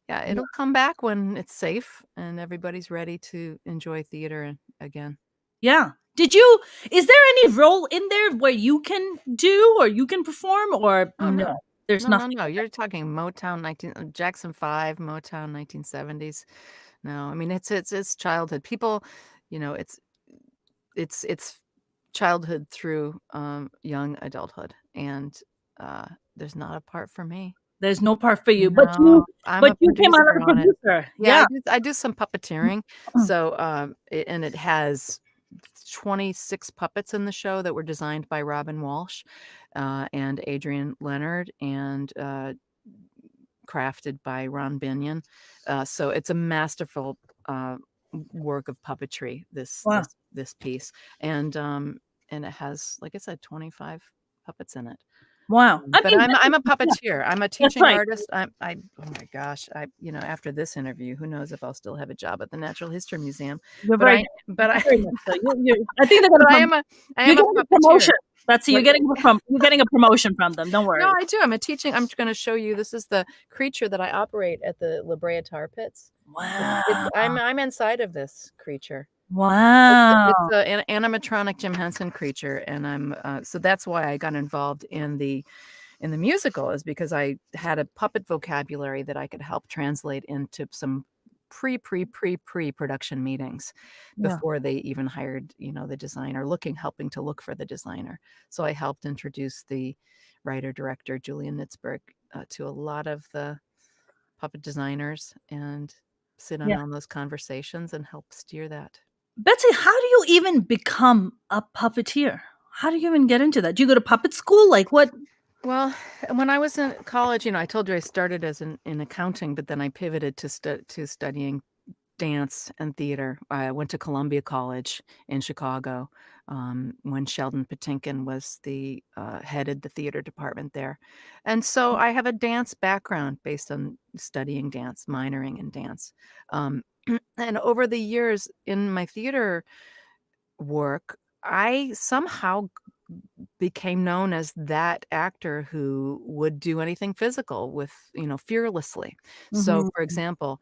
Speaker 1: Yeah, it'll come back when it's safe and everybody's ready to enjoy theater again.
Speaker 2: Yeah. Is there any role in there where you can do or you can perform, or no? There's nothing.
Speaker 1: No. You're talking Motown Jackson 5, Motown 1970s. No, I mean it's childhood. People, it's childhood through young adulthood, and there's not a part for me.
Speaker 2: There's no part for you,
Speaker 1: but
Speaker 2: you came out as a producer.
Speaker 1: Yeah, I do some puppeteering. So, and it has 26 puppets in the show that were designed by Robin Walsh and Adrian Leonard, and crafted by Ron Binion. So it's a masterful work of puppetry. This piece, and it has, like I said, 25 puppets in it.
Speaker 2: Wow.
Speaker 1: But I'm a puppeteer. I'm a teaching artist. Oh my gosh. After this interview, who knows if I'll still have a job at the Natural History Museum. I think they're going to I am a
Speaker 2: promotion. Betsy, you're getting a promotion from them. Don't worry.
Speaker 1: No, I do. I'm going to show you. This is the creature that I operate at the La Brea Tar Pits.
Speaker 2: Wow.
Speaker 1: I'm inside of this creature.
Speaker 2: Wow.
Speaker 1: It's an animatronic Jim Henson creature, and I'm so that's why I got involved in the musical, is because I had a puppet vocabulary that I could help translate into some pre-production meetings
Speaker 2: Yeah.
Speaker 1: before they even hired, the designer, helping to look for the designer. So I helped introduce the writer-director, Julian Nitzberg, to a lot of the puppet designers and sit in
Speaker 2: Yeah.
Speaker 1: on those conversations and help steer that.
Speaker 2: Betsy, how do you even become a puppeteer? How do you even get into that? Do you go to puppet school? Like what?
Speaker 1: Well, when I was in college, I told you I started as in accounting, but then I pivoted to studying dance and theater. I went to Columbia College in Chicago when Sheldon Patinkin was headed the theater department there, and so I have a dance background based on studying dance, minoring in dance, um, and over the years in my theater work, I somehow became known as that actor who would do anything physical with, fearlessly. So,
Speaker 2: Mhm.
Speaker 1: for example,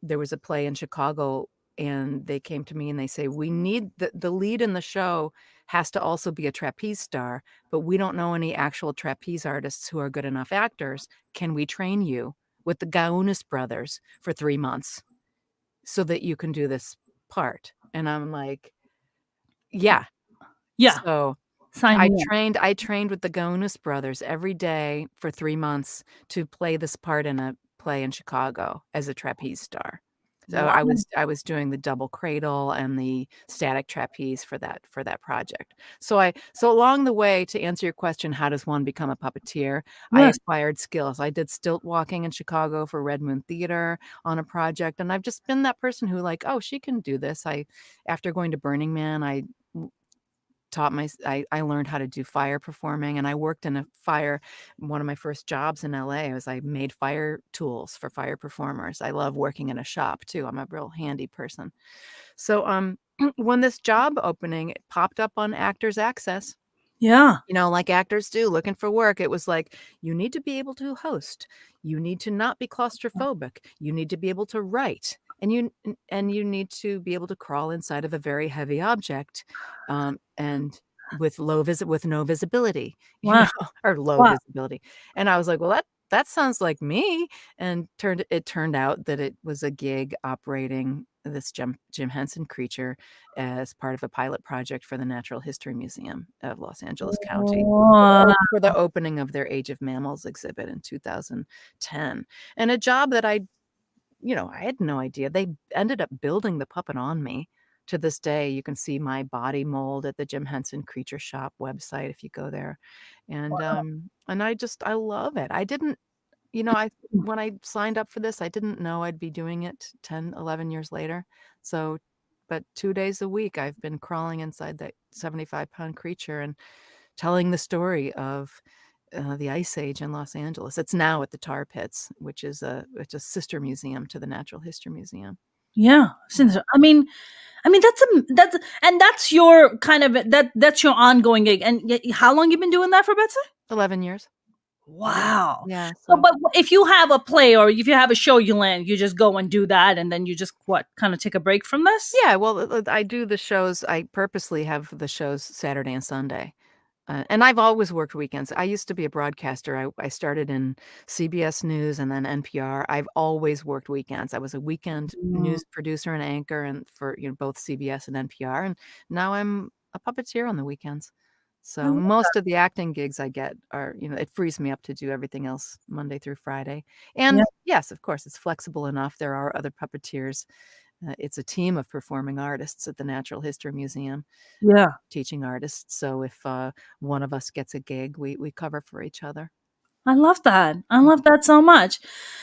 Speaker 1: there was a play in Chicago, and they came to me and they say, "We need the lead in the show has to also be a trapeze star, but we don't know any actual trapeze artists who are good enough actors. Can we train you with the Gaunis brothers for 3 months so that you can do this part?" And I'm like, "Yeah."
Speaker 2: Yeah.
Speaker 1: So
Speaker 2: Sign me up.
Speaker 1: I trained with the Gaunis brothers every day for 3 months to play this part in a play in Chicago as a trapeze star. So
Speaker 2: Wow.
Speaker 1: I was doing the double cradle and the static trapeze for that project. So along the way, to answer your question, how does one become a puppeteer? I
Speaker 2: Yes.
Speaker 1: acquired skills. I did stilt walking in Chicago for Red Moon Theater on a project, and I've just been that person who like, "Oh, she can do this." After going to Burning Man, I I learned how to do fire performing, and I worked in a fire one of my first jobs in LA was I made fire tools for fire performers. I love working in a shop too. I'm a real handy person. So, when this job opening popped up on Actors Access,
Speaker 2: Yeah.
Speaker 1: like actors do, looking for work, it was like, you need to be able to host. You need to not be claustrophobic. You need to be able to write. And you need to be able to crawl inside of a very heavy object, and with no visibility,
Speaker 2: Wow.
Speaker 1: or low
Speaker 2: Wow.
Speaker 1: visibility. And I was like, well, that sounds like me. And it turned out that it was a gig operating this Jim Henson creature as part of a pilot project for the Natural History Museum of Los Angeles County
Speaker 2: Wow.
Speaker 1: for the opening of their Age of Mammals exhibit in 2010. And a job that I had no idea. They ended up building the puppet on me. To this day, you can see my body mold at the Jim Henson Creature Shop website if you go there. And I love it. I didn't I when I signed up for this, I didn't know I'd be doing it 10, 11 years later. So, but 2 days a week, I've been crawling inside that 75-pound creature and telling the story of, the Ice Age in Los Angeles. It's now at the Tar Pits, which is it's a sister museum to the Natural History Museum.
Speaker 2: Yeah.
Speaker 1: Yeah.
Speaker 2: Since I mean that's your kind of that's your ongoing gig. And how long you been doing that for, Betsy?
Speaker 1: 11 years. Yeah.
Speaker 2: Wow.
Speaker 1: Yeah,
Speaker 2: So,
Speaker 1: so
Speaker 2: but if you have a play or if you have a show you land, you just go and do that, and then you just what kind of take a break from this?
Speaker 1: yeah, well, I do the shows I purposely have the shows Saturday and Sunday. And I've always worked weekends. I used to be a broadcaster. I started in CBS News and then NPR. I've always worked weekends. I was a weekend
Speaker 2: Mm,
Speaker 1: news producer and anchor and for, both CBS and NPR, and now I'm a puppeteer on the weekends.
Speaker 2: I
Speaker 1: So
Speaker 2: love
Speaker 1: most of the acting gigs I get are, it frees me up to do everything else Monday through Friday.
Speaker 2: yeah,
Speaker 1: And yes, of course, it's flexible enough. There are other puppeteers. It's a team of performing artists at the Natural History Museum,
Speaker 2: yeah.
Speaker 1: teaching artists. So if one of us gets a gig, we cover for each other.
Speaker 2: I love that. I love that so much.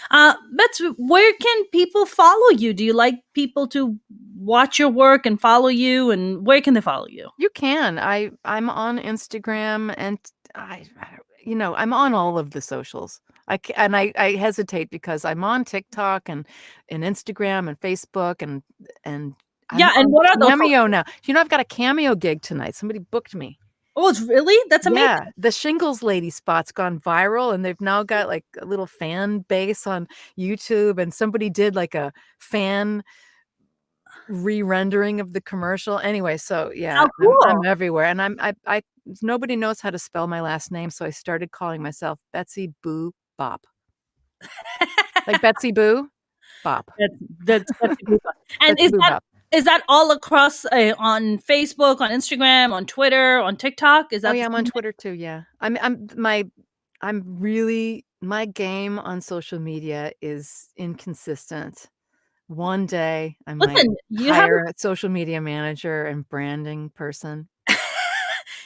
Speaker 2: Betsy, where can people follow you? Do you like people to watch your work and follow you? And where can they follow you?
Speaker 1: You can. I'm on Instagram and I'm on all of the socials. I hesitate because I'm on TikTok and Instagram and Facebook and I'm
Speaker 2: Yeah, and
Speaker 1: on
Speaker 2: what are those?
Speaker 1: Cameo now. I've got a Cameo gig tonight. Somebody booked me.
Speaker 2: Oh, it's really? That's amazing.
Speaker 1: Yeah, the Shingles Lady spot's gone viral, and they've now got, like, a little fan base on YouTube, and somebody did, like, a fan re-rendering of the commercial. Anyway, so, yeah,
Speaker 2: How
Speaker 1: I'm
Speaker 2: cool.
Speaker 1: everywhere, and I nobody knows how to spell my last name, so I started calling myself Betsy Boo Bop. Like Betsy Boo? Bop.
Speaker 2: That's a good one. And
Speaker 1: That's Boo Bop.
Speaker 2: is that all across on Facebook, on Instagram, on Twitter, on TikTok? Is
Speaker 1: Oh
Speaker 2: that the
Speaker 1: yeah, I'm on
Speaker 2: same?
Speaker 1: Twitter too. Yeah, my game on social media is inconsistent. One day I might
Speaker 2: Listen,
Speaker 1: hire a social media manager and branding person.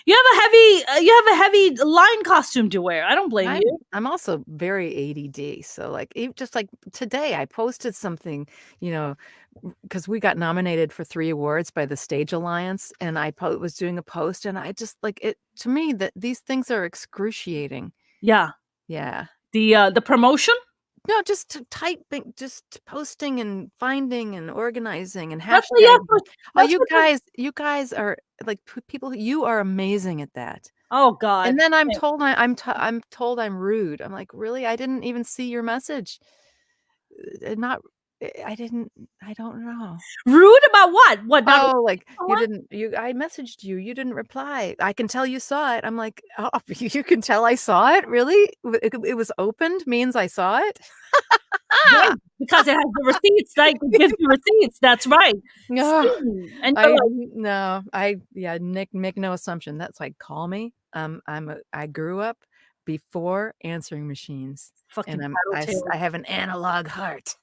Speaker 2: you have a heavy line costume to wear. I don't blame
Speaker 1: I'm
Speaker 2: you.
Speaker 1: I'm also very ADD, so, like, just like today, I posted something, you know, because we got nominated for 3 awards by the Stage Alliance, and I was doing a post, and I just like, it to me, that these things are excruciating.
Speaker 2: Yeah,
Speaker 1: Yeah.
Speaker 2: the promotion.
Speaker 1: No, just typing, just posting and finding and organizing and
Speaker 2: That's what, yeah,
Speaker 1: hashtagging. Oh,
Speaker 2: that's what.
Speaker 1: you guys are, like, people, you are amazing at that.
Speaker 2: Oh God.
Speaker 1: And then I'm told I'm rude. I'm like, "Really? I didn't even see your message." Not I didn't I don't know.
Speaker 2: Rude about what? What, not
Speaker 1: Oh, like, you
Speaker 2: what?
Speaker 1: didn't you I messaged you, you didn't reply. I can tell you saw it. I'm like, "Oh, you can tell I saw it? Really? It was opened means I saw it?"
Speaker 2: Right, because it has the receipts, like, it gives you receipts, that's right.
Speaker 1: No,
Speaker 2: Seen, and you're like,
Speaker 1: no, yeah, Nick, make no assumption. That's like, call me. I grew up before answering machines, and
Speaker 2: "Fucking tattletale."
Speaker 1: I have an analog heart.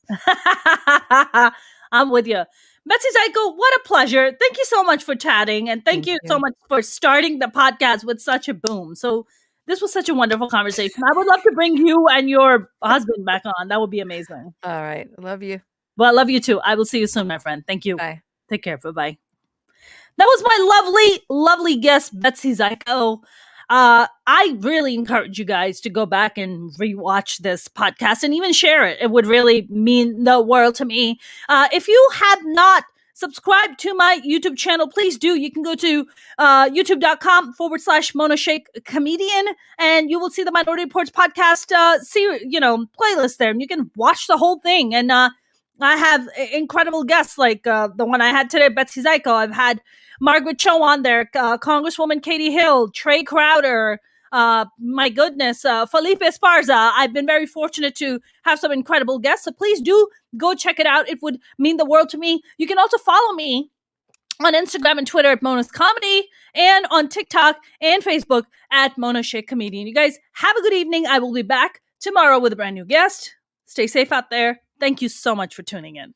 Speaker 2: I'm with you. Betsy Zajko, what a pleasure. Thank you so much for chatting, and thank
Speaker 1: Thank
Speaker 2: you so
Speaker 1: you.
Speaker 2: much for starting the podcast with such a boom. So this was such a wonderful conversation. I would love to bring you and your husband back on. That would be amazing.
Speaker 1: All right, love you.
Speaker 2: Well, I love you too. I will see you soon, my friend. Thank you.
Speaker 1: Bye.
Speaker 2: Take care. Bye-bye. That was my lovely, lovely guest, Betsy Zajko. I really encourage you guys to go back and rewatch this podcast and even share it. It would really mean the world to me. If you have not subscribed to my YouTube channel, please do. You can go to youtube.com/Mona Shaikh comedian, and you will see the Minority Reports podcast, playlist there, and you can watch the whole thing. And I have incredible guests like the one I had today, Betsy Zajko. I've had Margaret Cho on there, Congresswoman Katie Hill, Trey Crowder, my goodness, Felipe Esparza. I've been very fortunate to have some incredible guests. So please do go check it out. It would mean the world to me. You can also follow me on Instagram and Twitter at Mona's Comedy, and on TikTok and Facebook at Mona Shaikh Comedian. You guys have a good evening. I will be back tomorrow with a brand new guest. Stay safe out there. Thank you so much for tuning in.